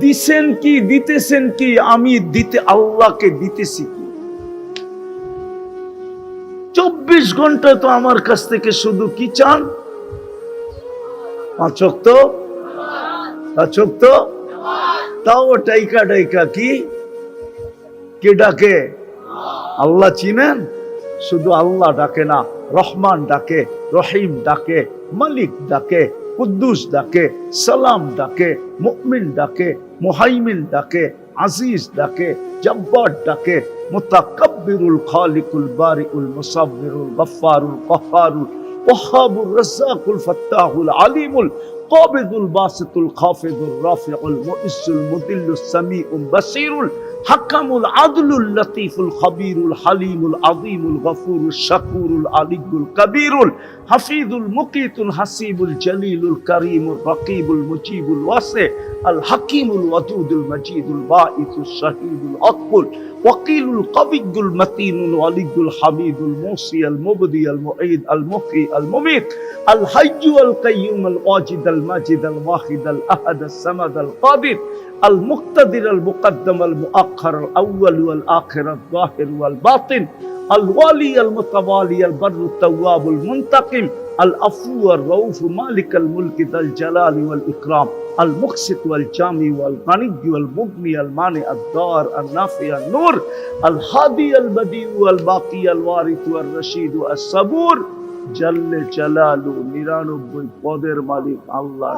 দিছেন কি, দিতেছেন কি? আমি দিতে আল্লাহকে দিতেছি কি? 24 ঘন্টা তো আমার কাছ থেকে শুধু কি চান? 5 ওয়াক্ত, 5 ওয়াক্ত, তাও টাইকা টাইকা কি কে ডাকে? আল্লাহ চিনেন? শুধু আল্লাহ ডাকে না, রহমান ডাকে, রহিম ডাকে, মালিক ডাকে, কুদ্দুস ডাকে, সালাম ডাকে, মুমিন ডাকে, মুহাইমিন ডাকে, আজিজ ডাকে, জব্বার ডাকে, মুতাকাব্বিরুল খালিকুল বারিউল মুসাব্বিরুল গফফারুল কহ্হারুল ওয়াহ্হাবুর রাজ্জাকুল ফাত্তাহুল আলিমুল কাবিদুল বাসিতুল খাফিদুর রাফিউল মুইজ্জুল মুদিল্লুস সামিউল বাসীরুল হাকামুল আদলুল লতীফুল খবীরুল হালিমুল আযীমুল গফুরুল শাকুরুল আলিয়ুল কবীরুল হাফিজুল মুকিতুল হাসিবুল জলিলুল করিমুল রকিবুল মুজিবুল ওয়াসি আল হাকিমুল ওয়াদুদুল মজিদুল বাঈসুল শাহীদুল আকবুল ওয়াকিলুল কবিয়ুল মতিনুল ওয়ালিয়ুল হামিদুল মুসি আল মুবদি আল মুঈদ আল মুহয়ি আল মুমীত আল হাইয়্যু আল কাইয়্যুম আল ওয়াজিদ আল মাজিদ আল ওয়াহিদ আল আহাদ আস সামাদ আল কাদির المقتدر المقدم المؤخر الأول والآخر الظاهر والباطن الوالي المتوالي البر التواب المنتقم العفو الرؤوف مالك الملك ذا الجلال والإكرام المقسط والجامع والغني والمغني المانع الضار النافع النور الهادي البديع الباقي الوارث الرشيد الصبور جل جلاله 99 পদের মালিক আল্লাহ।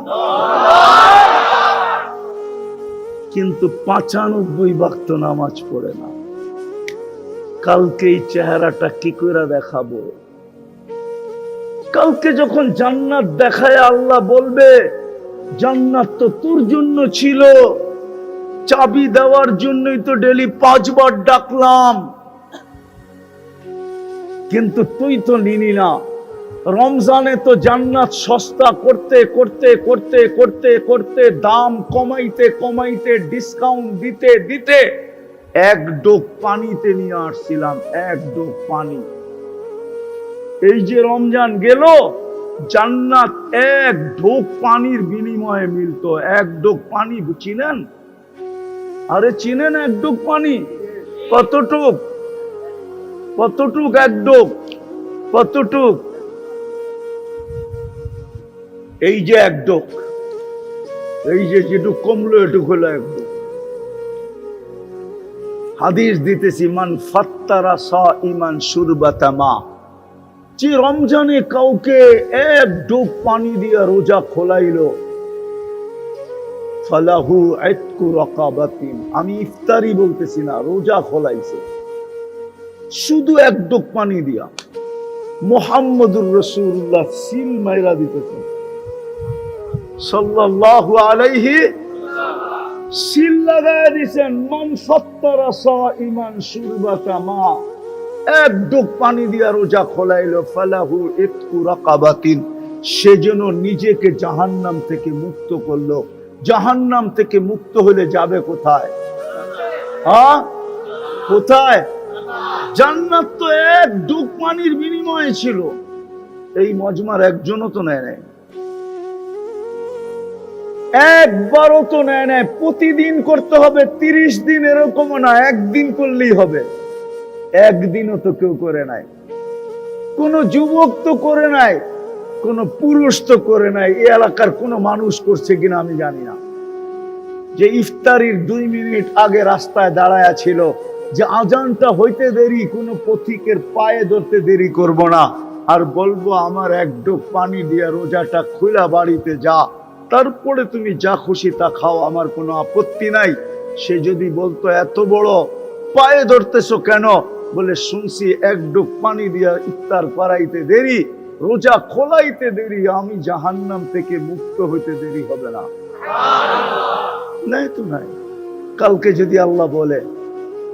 কিন্তু 95 ওয়াক্ত নামাজ পড়ে না। কালকে এই চেহারাটা কি করে দেখাবো? কালকে যখন জান্নাত দেখায় আল্লাহ বলবে, জান্নাত তো তোর জন্য ছিল, চাবি দেওয়ার জন্যই তো ডেলি 5 বার ডাকলাম, কিন্তু তুই তো নিলি না। রমজানে তো জান্নাত সস্তা করতে করতে করতে করতে করতে দাম কমাইতে কমাইতে ডিসকাউন্ট দিতে দিতে 1 ডোক পানিতে নিয়ে আসছিলাম, 1 ডোক পানি। এই যে রমজান গেল, জান্নাত 1 ঢোক পানির বিনিময়ে মিলতো। 1 ডোক পানি চিনেন? আরে চিনেন 1 ডোক পানি? কতটুক? কতটুক 1 ডোক? কতটুক? এই যে 1 ডোক, এই যে যেটুক কমলো এটুক হলো 1 ডোক। হাদিস দিতেছি, মান ফাত্তারা সাইমান শুরবাতা মা, যে রমজানে কাউকে 1 ডোক পানি দিয়ে রোজা খোলাইলো, ফালাহু ইতকু রাকাবাতিন, আমি ইফতারি বলতেছি না, রোজা খোলাইছে শুধু 1 ডোক পানি দিয়া। মুহাম্মদুর রাসূলুল্লাহ সিল মাইরা দিতেছেন সাল্লাল্লাহু আলাইহি, সিল লাগায় দিয়েছেন, মান ফাত্তারা সাইমান শুরবাতা মা, 1 ডোক পানি দিয়া রোজা খোলাইলো, ফালাহু ইতকু রাকাবাতিন, সে যেন নিজেকে জাহান্নাম থেকে মুক্ত করলো। জাহান্নাম থেকে মুক্ত হলে যাবে কোথায়? কোথায়? জান্নাত তো এক ডুব পানির বিনিময়ে ছিল। এই মজমার একজনও তো নেয় নাই, একবারও তো নেয় নাই। প্রতিদিন করতে হবে, 30 দিন এরকমও না, একদিন করলেই হবে। একদিনও তো কেউ করে নাই। কোন যুবক তো করে নাই, কোন পুরুষ তো করে নাই। এই এলাকার কোন মানুষ করছে কিনা আমি জানি না, যে ইফতারির 2 মিনিট আগে রাস্তায় দাঁড়ায়া ছিল যে আজানটা হইতে দেরি, কোন পথিকের পায়ে ধরতে দেরি করব না, আর বলবো আমার এক ডোক পানি দিয়ে রোজাটা খুলা বাড়িতে যা, তারপরে তুমি যা খুশি তা খাও, আমার কোনো আপত্তি নাই। সে যদি বলতো এত বড় পায়ে ধরতেছো কেন, বলে শুনছি এক ডোক পানি দিয়া ইফতার করাইতে দেরি, রোজা খোলাইতে দেরি, আমি জাহান্নাম থেকে মুক্ত হইতে দেরি হবে না। নাই তো নাই। কালকে যদি আল্লাহ বলে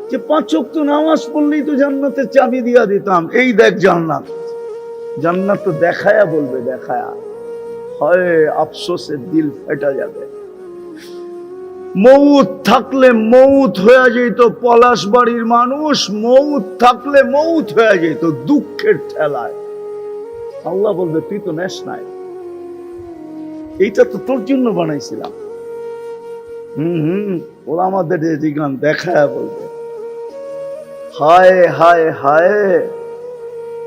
যে 5 ওয়াক্ত নামাজ পড়লেই তো জান্নাতের চাবি দিয়া দিতাম, এই দেখ জান্নাত। জান্নাত তো দেখায়া বলবে, দেখায়া হয় আফসোসে দিল ফেটা যাবে। মৌত থাকলে মৌত হয়ে যেত, পলাশবাড়ির মানুষ মৌত থাকলে মৌত হয়ে যেত দুঃখের ঠেলায়। আল্লাহ বলবে তুই তো নেস নাই, এইটা তো তোর জন্য বানাইছিলাম। ওরা আমাদের গান দেখায় বলবে হায় হায় হায়,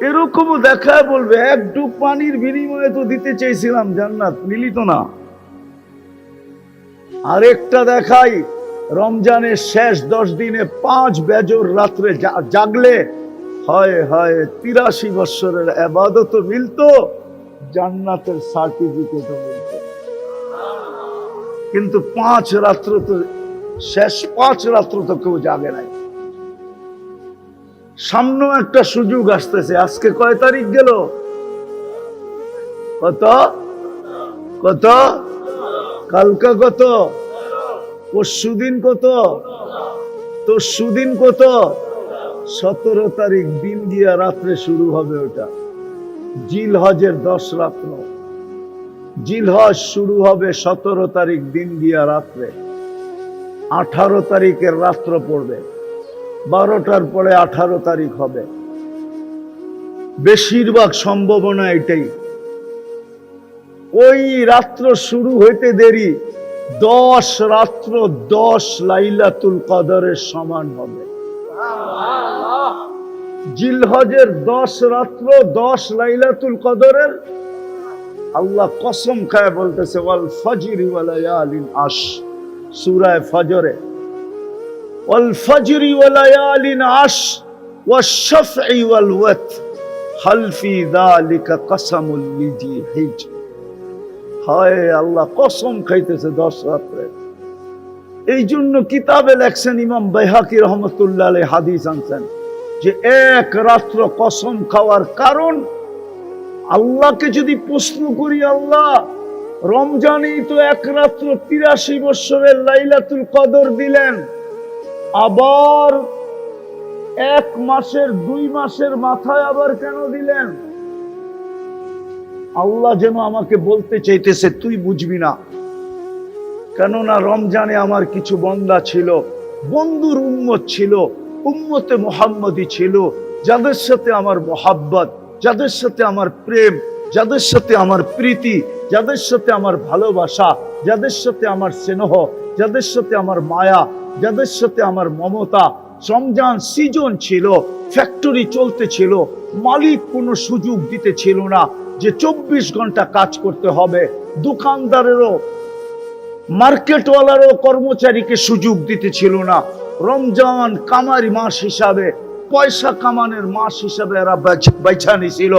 এরকমও দেখায় বলবে এক ডুব পানির বিনিময়ে তো দিতে চেয়েছিলাম জান্নাত, মিলি তো না। আরেকটা দেখাই, রমজানের শেষ 10 দিনে 5 বেজর রাত্রে জাগলে হয় হয় 83 বছরের ইবাদত মিলতো, জান্নাতের সার্টিফিকেটও মিলতো। কিন্তু 5 রাত্র তো, শেষ 5 রাত্র তো কেউ জাগে নাই। সামনে একটা সুযোগ আসতেছে। আজকে কয় তারিখ গেল? কত কত? কালকা কত? পরশুদিন কত? তরশুদিন কত? 17 তারিখ দিন গিয়া রাত্রে শুরু হবে। ওটা জিলহজের 10 রাত্র। জিলহজ শুরু হবে 17 তারিখ দিন গিয়া রাত্রে। 18 তারিখের রাত্র পড়বে, 12টার পরে 18 তারিখ হবে। বেশিরভাগ সম্ভাবনা এটাই। ওই রাত্র শুরু হইতে দেরি 10 রাত্র 10 লাইলাতুল কদরের সমান হবে। জিলহজের 10 রাত্র 10 লাইলাতুল কদরের। আল্লাহ কসম খায় বলতেছে ওয়াল ফজরি ওয়া লায়ালিন আশ, সূরা ফজরে, ওয়াল ফজরি ওয়া লায়ালিন আশ ওয়াশ শাফঈ ওয়াল ওয়াতর হাল ফি যালিকা কসমুল লিজি হিজর। হায় আল্লাহ কসম খাইতেছে 10 রাত্রে। এই জন্য কিতাবে লেখছেন ইমাম বাইহাকি রহমতুল্লাহ আলাইহি হাদিস আনছেন যে এক রাত্র কসম খাওয়ার কারণ, আল্লাহকে যদি প্রশ্ন করি, আল্লাহ রমজানেই তো এক রাত্র 83 বছরের লাইলাতুল কদর দিলেন, আবার 1 মাসের 2 মাসের মাথায় আবার কেন দিলেন? আল্লাহ যেন আমাকে বলতে চাইতেছে তুই বুঝবি না। কেননা রমজানে আমার কিছু বান্দা ছিল, বন্ধুর উম্মত ছিল, উম্মতে মুহাম্মদী ছিল, যাদের সাথে আমার মোহাব্বত, যাদের সাথে আমার প্রেম, যাদের সাথে আমার প্রীতি, যাদের সাথে আমার ভালোবাসা, যাদের সাথে আমার স্নেহ, যাদের সাথে আমার মায়া, যাদের সাথে আমার মমতা। রমজান সিজন ছিল, ফ্যাক্টরি চলতে ছিল, মালিক কোনো সুযোগ দিতে ছিল না যে 24 ঘন্টা কাজ করতে হবে। দোকানদারেরও, মার্কেটওয়ালারও কর্মচারীকে সুযোগ দিতে ছিল না। রমজান কামারি মাস হিসাবে, পয়সা কামানোর মাস হিসাবে এরা বাইছা নিছিল।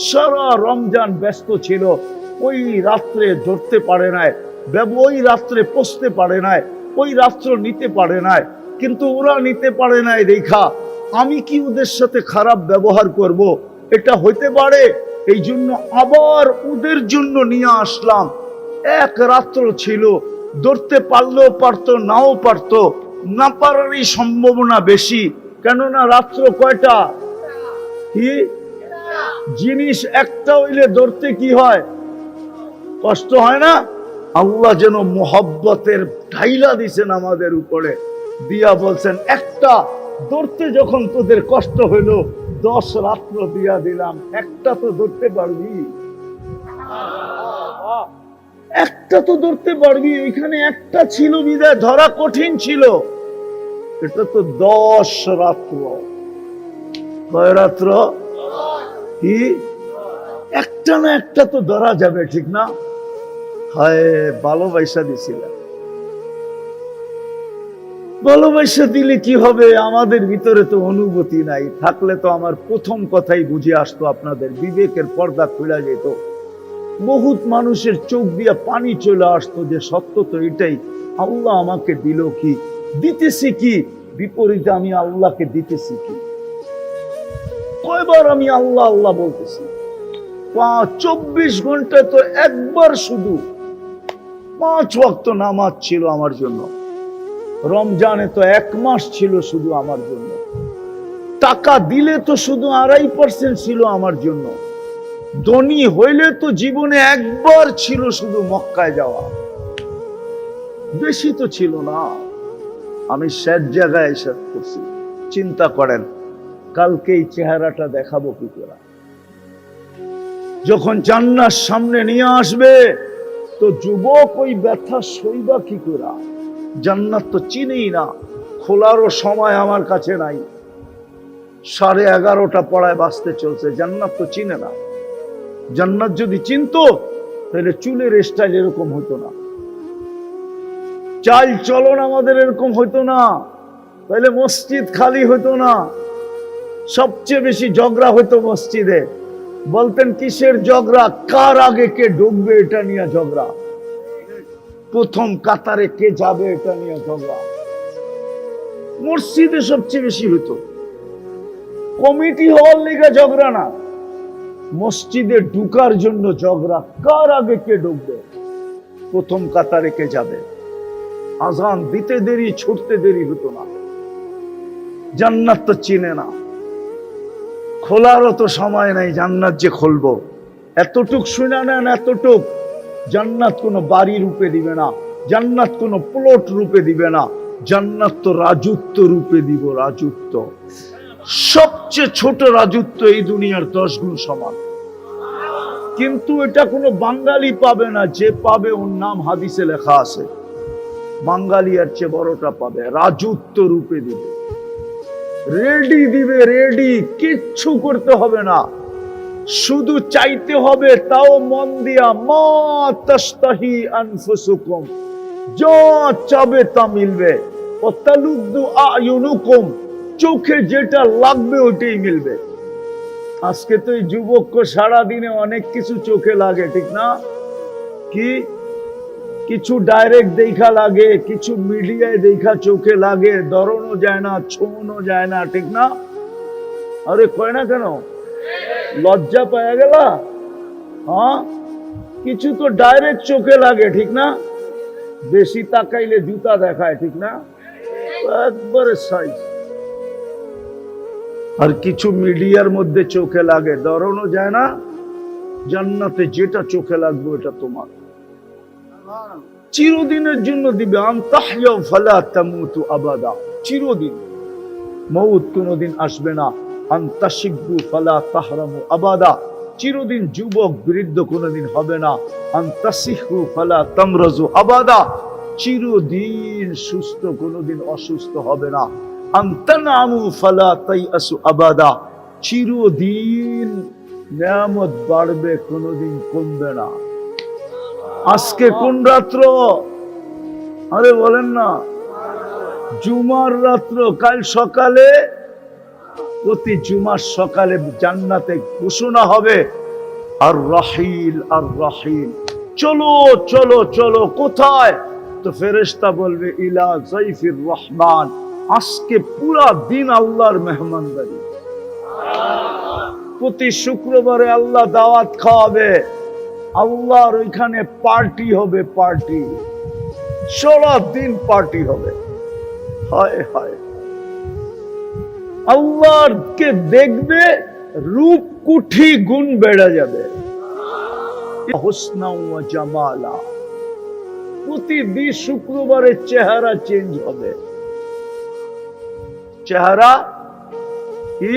সারা রমজান ব্যস্ত ছিল। ওই রাত্রে ধরতে পারে নাই, ওই রাত্রে পৌঁছতে পারে নাই, ওই রাত্র নিতে পারে নাই। কিন্তু ওরা নিতে পারে নাই দেখা আমি কি ওদের সাথে খারাপ ব্যবহার করব? এটা হইতে পারে। এই জন্য আবার ওদের জন্য নিয়ে আসলাম। এক রাত্র ছিল, ধরতে পারলেও পারতো, নাও পারতো, না পারারই সম্ভাবনা বেশি। কেননা রাত্র কয়টা? কি জিনিস একটা হইলে ধরতে কি হয়? কষ্ট হয় না? আল্লাহ যেন মোহব্বতের ঢাইলা দিছেন আমাদের উপরে, দিয়া বলছেন একটা ধরতে যখন তোদের কষ্ট হইল 10 রাত্র দিয়া দিলাম, একটা তো ধরতে পারবি, একটা তো ধরতে পারবি। এখানে একটা ছিল বিদায় ধরা কঠিন ছিল, এটা তো 10 রাত্র। কয় রাত্র? কি একটা না একটা তো ধরা যাবে, ঠিক না? হায় ভালোবাসা দিছিলাম। ভালোবাসা দিলে কি হবে? আমাদের ভিতরে তো অনুভূতি নাই, থাকলে তো আমার প্রথম কথাই বুঝে আসতো, আপনাদের বিবেকের পর্দা খুলে যেত, বহুত মানুষের চোখ দিয়া পানি চলে আসতো যে সত্য তো এটাই, আল্লাহ আমাকে দিল কি, দিতেছি কি, বিপরীতে আমি আল্লাহকে দিতেছি কি। কয়বার আমি আল্লাহ আল্লাহ বলতেছি, 24 ঘন্টা তো একবার শুধু 5 ওয়াক্ত নামাজ ছিল আমার জন্য, রমজানে তো 1 মাস ছিল শুধু আমার জন্য, টাকা দিলে তো শুধু 2.5% ছিল আমার জন্য, ধনী হইলে তো জীবনে একবার ছিল শুধু মক্কায় যাওয়া, বেশি তো ছিল না। আমি শেষ জায়গায় এসে করছি। চিন্তা করেন কালকে এই চেহারাটা দেখাবো কি করে? যখন জান্নাত সামনে নিয়ে আসবে তো যুবক ওই ব্যথা সইবা কি করে? জান্নাত তো চিনেই না, খোলারও সময় আমার কাছে নাই, 11:30 পড়ায় বাঁচতে চলছে, জান্নাত তো চিনে না। জান্নাত যদি চিনতো তাহলে চুলের স্টাইল এরকম হতো না, চাল চলন আমাদের এরকম হতো না, তাহলে মসজিদ খালি হতো না, সবচেয়ে বেশি ঝগড়া হতো মসজিদে। বলতেন কিসের ঝগড়া? কার আগে কে ঢুকবে এটা নিয়ে ঝগড়া, প্রথম কাতারে কে যাবে এটা নিয়ে ঝগড়া, মসজিদে সবচেয়ে বেশি হতো। কমিটি হওয়ার লেগে ঝগড়া না, মসজিদে ঢুকার জন্য ঝগড়া, কার আগে কে ঢুকবে, প্রথম কাতারে কে যাবে। আজান দিতে দেরি ছুটতে দেরি হতো না। জান্নাত তো চিনে না, খোলারও তো সময় নাই, জান্নাত যে খুলবো। এতটুক শুনে নেন, এতটুক, জান্নাত কোনো বাড়ি রূপে দিবে না, জান্নাত কোনো প্লট রূপে দিবে না, জান্নাত তো রাজত্ব রূপে দিব, রাজত্ব। সবচেয়ে ছোট রাজত্ব এই দুনিয়ার 10 গুণ সমান। কিন্তু এটা কোনো বাঙালি পাবে না, যে পাবে ওর নাম হাদিসে লেখা আছে, বাঙালি আর চেয়ে বড়টা পাবে, রাজত্ব রূপে দিবে, রেডি দিবে, রেডি, কিচ্ছু করতে হবে না, শুধু চাইতে হবে, তাও মন দিয়া, মা তাস্তাহি আনফুসুকুম, যা চাবে তা মিলবে, ও তালুদ্দু আয়ুনুকুম, চোখে যেটা লাগবে ওটাই মিলবে। আজকে তো এই যুবককে সারাদিনে অনেক কিছু চোখে লাগে, ঠিক না? কি কিছু ডাইরেক্ট দেখা লাগে, কিছু মিডিয়ায় দেখা চোখে লাগে, ধরনো যায় না, ছোঁনো যায় না, ঠিক না? আরে কয় না কেন? লজ্জা পাওয়া গেল? হ্যাঁ, কিছু তো ডাইরেক্ট চোখে লাগে, ঠিক না? বেশি তাকাইলে জুতা দেখায়, ঠিক না? একবারে সাইজ। আর কিছু মিডিয়ার মধ্যে চোখে লাগে, ধরনো যায় না। জান্নাতে যেটা চোখে লাগবে ওটা তোমার, চিরদিনের জন্য দিবে। আনতাহইয়া ফালা তামুতু আবাদা, চিরদিন, মউত কোনদিন আসবে না। আনতাশিব্বু ফালা তাহরামু আবাদা, চিরদিন যুবক বৃদ্ধ কোনদিন হবে না। আনতাসিহু ফালা তামরাজু আবাদা, চিরদিন সুস্থ কোনদিন অসুস্থ হবে না। আনতানামু ফালা তাইয়াসু আবাদা, চিরদিন নিয়ামত বাড়বে, কোনদিন কমবে না। আজকে কোন রাত্র? আরে বলেন না, জুমার রাত্র। কাল সকালে, প্রতি জুমার সকালে জান্নাতে ঘোষণা হবে, আর রাহিল, আর রাহিল, চলো চলো চলো। কোথায়? তো ফেরেশতা বলবে ইলা যাইফির রহমান, আজকে পুরা দিন আল্লাহর মেহমানদারি। প্রতি শুক্রবারে আল্লাহ দাওয়াত খাওয়াবে, আল্লাহর ওইখানে পার্টি হবে, পার্টি, সারা দিন পার্টি হবে। হায় হায়, আল্লাহকে দেখবে, রূপ কুঠি গুণ বেড়ে যাবে। হুসনা ওয়া জামালা, প্রতিদিন শুক্রবারে চেহারা চেঞ্জ হবে। চেহারা কি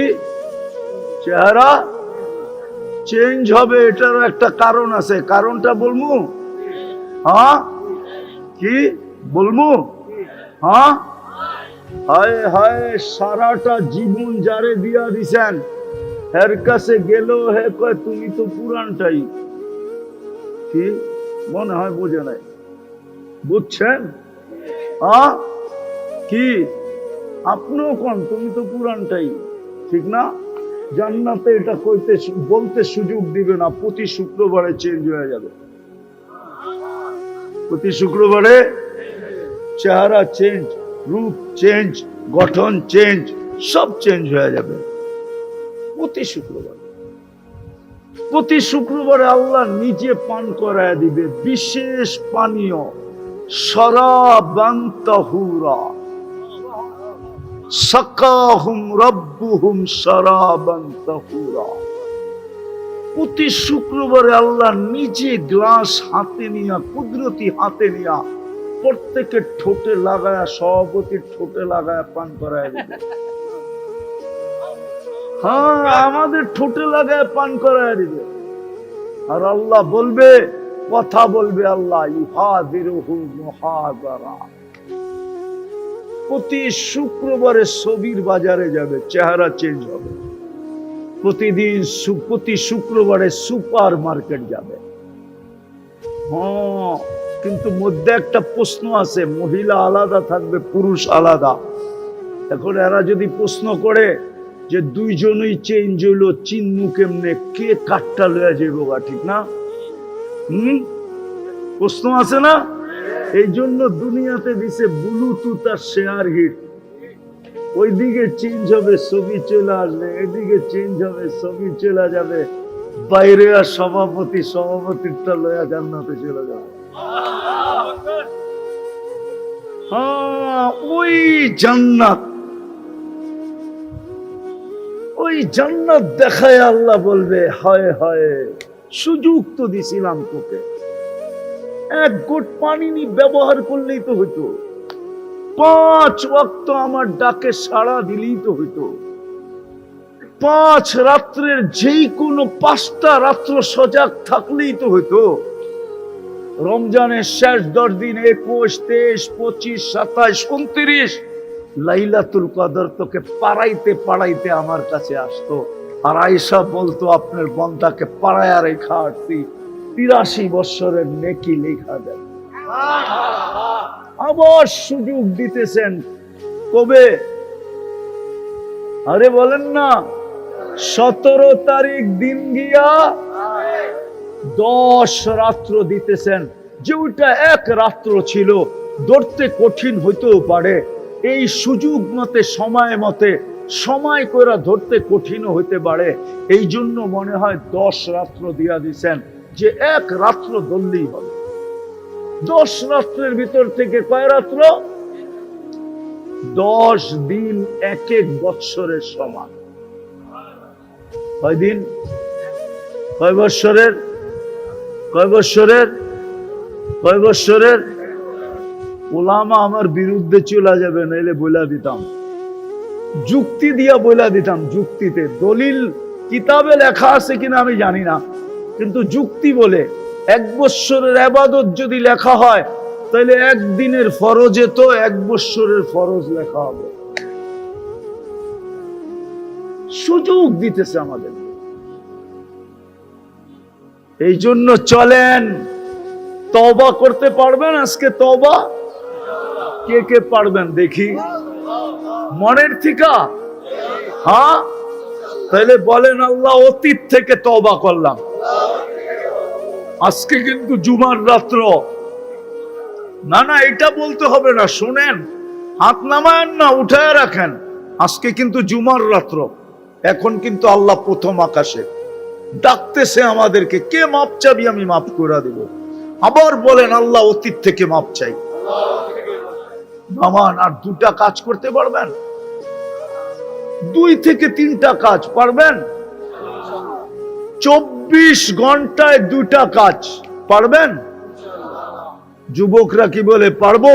চেহারা চেঞ্জ হবে, এটারও একটা কারণ আছে। কারণটা বলবো? হ্যাঁ কি বলবো? হ্যাঁ, হায় হায়, সারাটা জীবন যারে দিয়া দিছেন, এর কাছে গেল হে কয় তুমি তো পুরানটাই। কি মনে হয় বোঝে নাই? বুঝছেন? হ্যাঁ কি আপনিও কোন তুমি তো পুরানটাই, ঠিক না? জান্নাতে এটা কইতে বলতে সুযোগ দিবে না, প্রতি শুক্রবারে চেঞ্জ হয়ে যাবে। প্রতি শুক্রবারে চেহারা চেঞ্জ, রূপ চেঞ্জ, গঠন চেঞ্জ, সব চেঞ্জ হয়ে যাবে প্রতি শুক্রবারে। প্রতি শুক্রবারে আল্লাহ নিজে পান করায় দিবে বিশেষ পানীয়, শরাবান তাহুরা, সাকাহুম রাব্বুহুম শরাবান তাহুরা। প্রতি শুক্রবারে আল্লাহ নিজে গ্লাস হাতে নিয়া, কুদরতি হাতে নিয়া প্রত্যেকের ঠোঁটে লাগায়া, সভাপতির ঠোঁটে লাগায়া পান করায় দিবে। হ্যাঁ, আমাদের ঠোঁটে লাগায় পান করায় দিবে। আর আল্লাহ বলবে, কথা বলবে আল্লাহ, ইউহাদিরুহু মুহাদারা। প্রতি শুক্রবারে ছবির বাজারে যাবে, চেহারা চেঞ্জ হবে। প্রতিদিন প্রতি শুক্রবারে সুপার মার্কেট যাবে। হ্যাঁ, কিন্তু মধ্যে একটা প্রশ্ন আছে, মহিলা আলাদা থাকবে, পুরুষ আলাদা। এখন এরা যদি প্রশ্ন করে যে দুইজনই চেঞ্জ হইলো, চিন্নু কেমনে, কে কাটটা লইয়া যাইব গা, ঠিক না? প্রশ্ন আছে না? এই জন্য দুনিয়াতে দিছে ব্লুটুথ আর শেয়ার হিট। ওইদিকে চেঞ্জ হবে, ছবি চলে আসবে, এদিকে চেঞ্জ হবে, ছবি চলে যাবে, বাইরে আর সভাপতিরটা লইয়া জান্নাতে চলে যাবে। হ্যাঁ, ওই জান্নাত, ওই জান্নাত দেখায় আল্লাহ বলবে, হায় হায়, সুযোগ তো দিছিলাম তোকে, এক ঘট পানি ব্যবহার করলেই তো হইতো, 5 ওয়াক্ত আমার ডাকে সাড়া দিলেই তো হইতো, 5 রাত্রের যেই কোনো 5টা রাত্র সজাগ থাকলেই তো হইতো। রমজানের শেষ 10 দিন, 21, 23, 25, 27, 29 লাইলাতুল কদর তোকে পাড়াইতে পাড়াইতে আমার কাছে আসতো, আর আয়েশা বলতো আপনার বন্দাকে পাড়ায়া রেখা আসছি, 83 বছরের নেকি লেখা দেন। আবার সুযোগ দিতেছেন কবে? আরে বলেন না, 17 তারিখ দিন গিয়া 10 রাত্র দিতেছেন, যে ওইটা এক রাত্র ছিল, ধরতে কঠিন হইতেও পারে। এই সুযোগ মতে, সময় করে ধরতে কঠিন হইতে পারে। এই জন্য মনে হয় 10 রাত্র দিয়া দিছেন, যে এক রাত্র ধরলেই হবে। 10 রাত্রের ভিতর থেকে কয় রাত্র? 10 দিন, এক এক বৎসরের সমান। কয় দিন? কয় বৎসরের? কয় বৎসরের? কয় বৎসরের? ওলামা আমার বিরুদ্ধে চলে যাবে, নাইলে বইলা দিতাম, যুক্তি দিয়া বইলা দিতাম। যুক্তিতে, দলিল কিতাবে লেখা আছে কিনা আমি জানি না, কিন্তু যুক্তি বলে 1 বৎসরের ইবাদত যদি লেখা হয়, তাহলে একদিনের ফরজে তো 1 বৎসরের ফরজ লেখা হবে। সুযোগ দিতেছে আমাদের। এই জন্য চলেন, তওবা করতে পারবেন আজকে? তওবা কে কে পারবেন দেখি মনের থেকে? হ্যাঁ, তাহলে বলেন, আল্লাহ অতীত থেকে তওবা করলাম। আজকে কিন্তু জুমার রাত্র না, না এটা বলতে হবে না, শোনেন, হাত নামায়েন না, উঠায় রাখেন। আজকে কিন্তু জুমার রাত্র, এখন কিন্তু আল্লাহ প্রথম আকাশে ডাকতেছে আমাদেরকে, কে মাপ চাবি, আমি মাফ করে দেব। আবার বলেন, আল্লাহ অতীত থেকে মাপ চাই। নামান, আর 2টা কাজ করতে পারবেন? 2 থেকে 3টা কাজ পারবেন? 24 ঘন্টায় 2টা কাজ পারবেন? যুবকরা কি বলে, পারবো?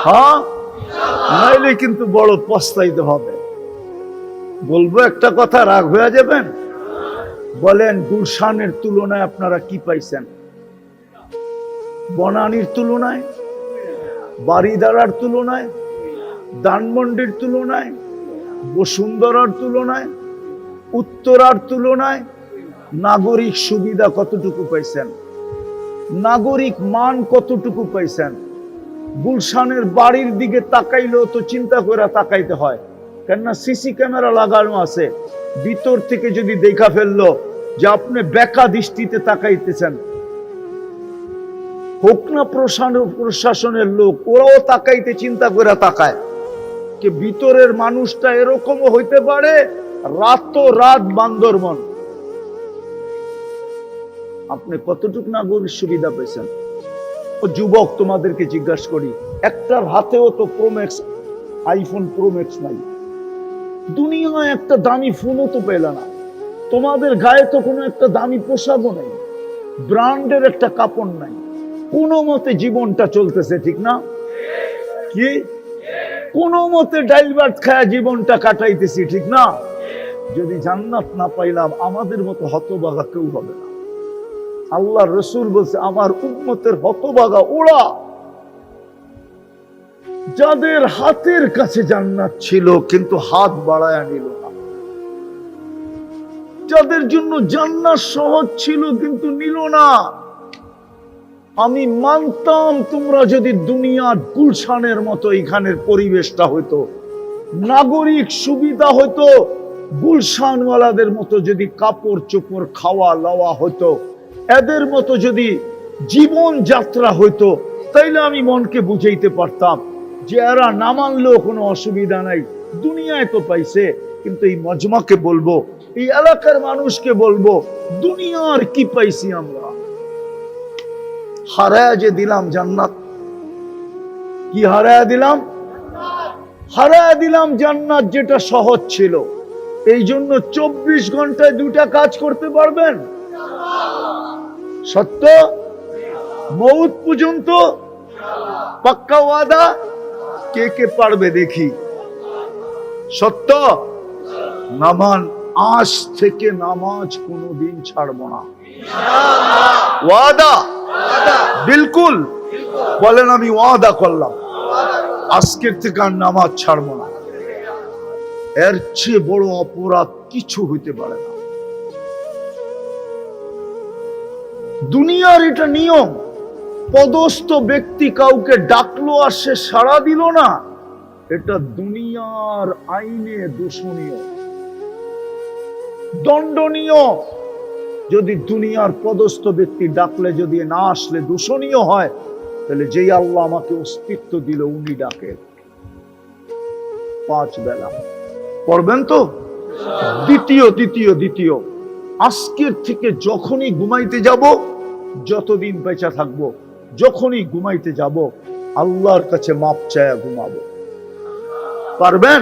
হ্যাঁ, নাইলে কিন্তু বড় পস্তাইতে হবে। বলবো একটা কথা, রাগ হয়ে যাবেন? বলেন, গুলশানের তুলনায় আপনারা কি পাইছেন? বনানীর তুলনায়, বারিধারার তুলনায়, ধানমন্ডির তুলনায়, বসুন্ধরার তুলনায়, উত্তরার তুলনায় নাগরিক সুবিধা কতটুকু পাইছেন? নাগরিক মান কতটুকু পাইছেন? গুলশানের বাড়ির দিকে তাকাইলেও তো চিন্তা করে তাকাইতে হয়, কেননা সিসি ক্যামেরা লাগানো আছে। ভিতর থেকে যদি দেখা ফেললো যে আপনি বেকা দৃষ্টিতে তাকাইতেছেন, হোক না প্রশাসনের লোক, ওরাও তাকাইতে চিন্তা করে তাকায় যে ভিতরের মানুষটা এরকমও হইতে পারে। রাত বান্দরবন। আপনি কতটুকু নাগরিক সুবিধা পেয়েছেন? ও যুবক, তোমাদেরকে জিজ্ঞাসা করি, একটার হাতেও তো প্রোম্যাক্স, আইফোন প্রোম্যাক্স নাই। দুনিয়ায় একটা দামি ফোনও তো পেল না। তোমাদের গায়ে তো কোনো একটা দামি পোশাকও নাই, ব্র্যান্ডের একটা কাপড় নাই। কোনো মতে জীবনটা চলতেছে, ঠিক না? কি কোনো মতে ডাইল ভাত খায়া জীবনটা কাটাইতেছি, ঠিক না? যদি জান্নাত না পাইলাম, আমাদের মতো হতভাগা কেউ হবে না। আল্লাহ রসুল বলছে, আমার উম্মতের হতভাগা ওরা যাদের হাতের কাছে জান্নাত ছিল কিন্তু হাত বাড়ায়া নিল না, যাদের জন্য জান্নাত সহজ ছিল কিন্তু নিল না। আমি মানতাম তোমরা যদি দুনিয়ার গুলশানের মতো এখানের পরিবেশটা হইতো, নাগরিক সুবিধা হইতো, গুলশানওয়ালাদের মতো যদি কাপড় চোপড় খাওয়া লওয়া হইতো, এদের মতো যদি জীবন যাত্রা হইতো, তাইলে আমি মনকে বুঝাইতে পারতাম যে এরা না মানলেও কোনো অসুবিধা নাই, দুনিয়ায় তো পাইছে। কিন্তু এই মজমাকে বলবো, এই এলাকার মানুষকে বলবো, দুনিয়ার কি পাইছি আমরা? হারায়া যে দিলাম জান্নাত। কি হারায়া দিলাম? হারায়া দিলাম জান্নাত, যেটা সহজ ছিল। এই জন্য 24 ঘন্টায় 2টা কাজ করতে পারবেন? সত্য? মৌত পর্যন্ত? পাক্কা ওয়াদা? কে কে পারবে দেখি? সত্য? নামান, আজ থেকে নামাজ কোনোদিন ছাড়বো না। ওয়াদা? বিলকুল। বলেন, আমি ওয়াদা করলাম আজকের থেকে আর নামাজ ছাড়বো না। এর চেয়ে বড় অপরাধ কিছু হইতে পারে না। দুনিয়ার এটা নিয়ম। পদস্থ ব্যক্তি কাউকে ডাকলো আর সে সাড়া দিল না, এটা দুনিয়ার আইনে দূষণীয়, দণ্ডনীয়। যদি দুনিয়ার পদস্থ ব্যক্তি ডাকলে যদি না আসলে দূষণীয় হয়, তাহলে যেই আল্লাহ আমাকে অস্তিত্ব দিল উনি ডাকে। 5 বেলা পড়বেন তো? দ্বিতীয় আজকের থেকে যখনই ঘুমাইতে যাব, যতদিন বেঁচে থাকবো, যখনই ঘুমাইতে যাব, আল্লাহর কাছে মাপ চায়া ঘুমাবো। পারবেন?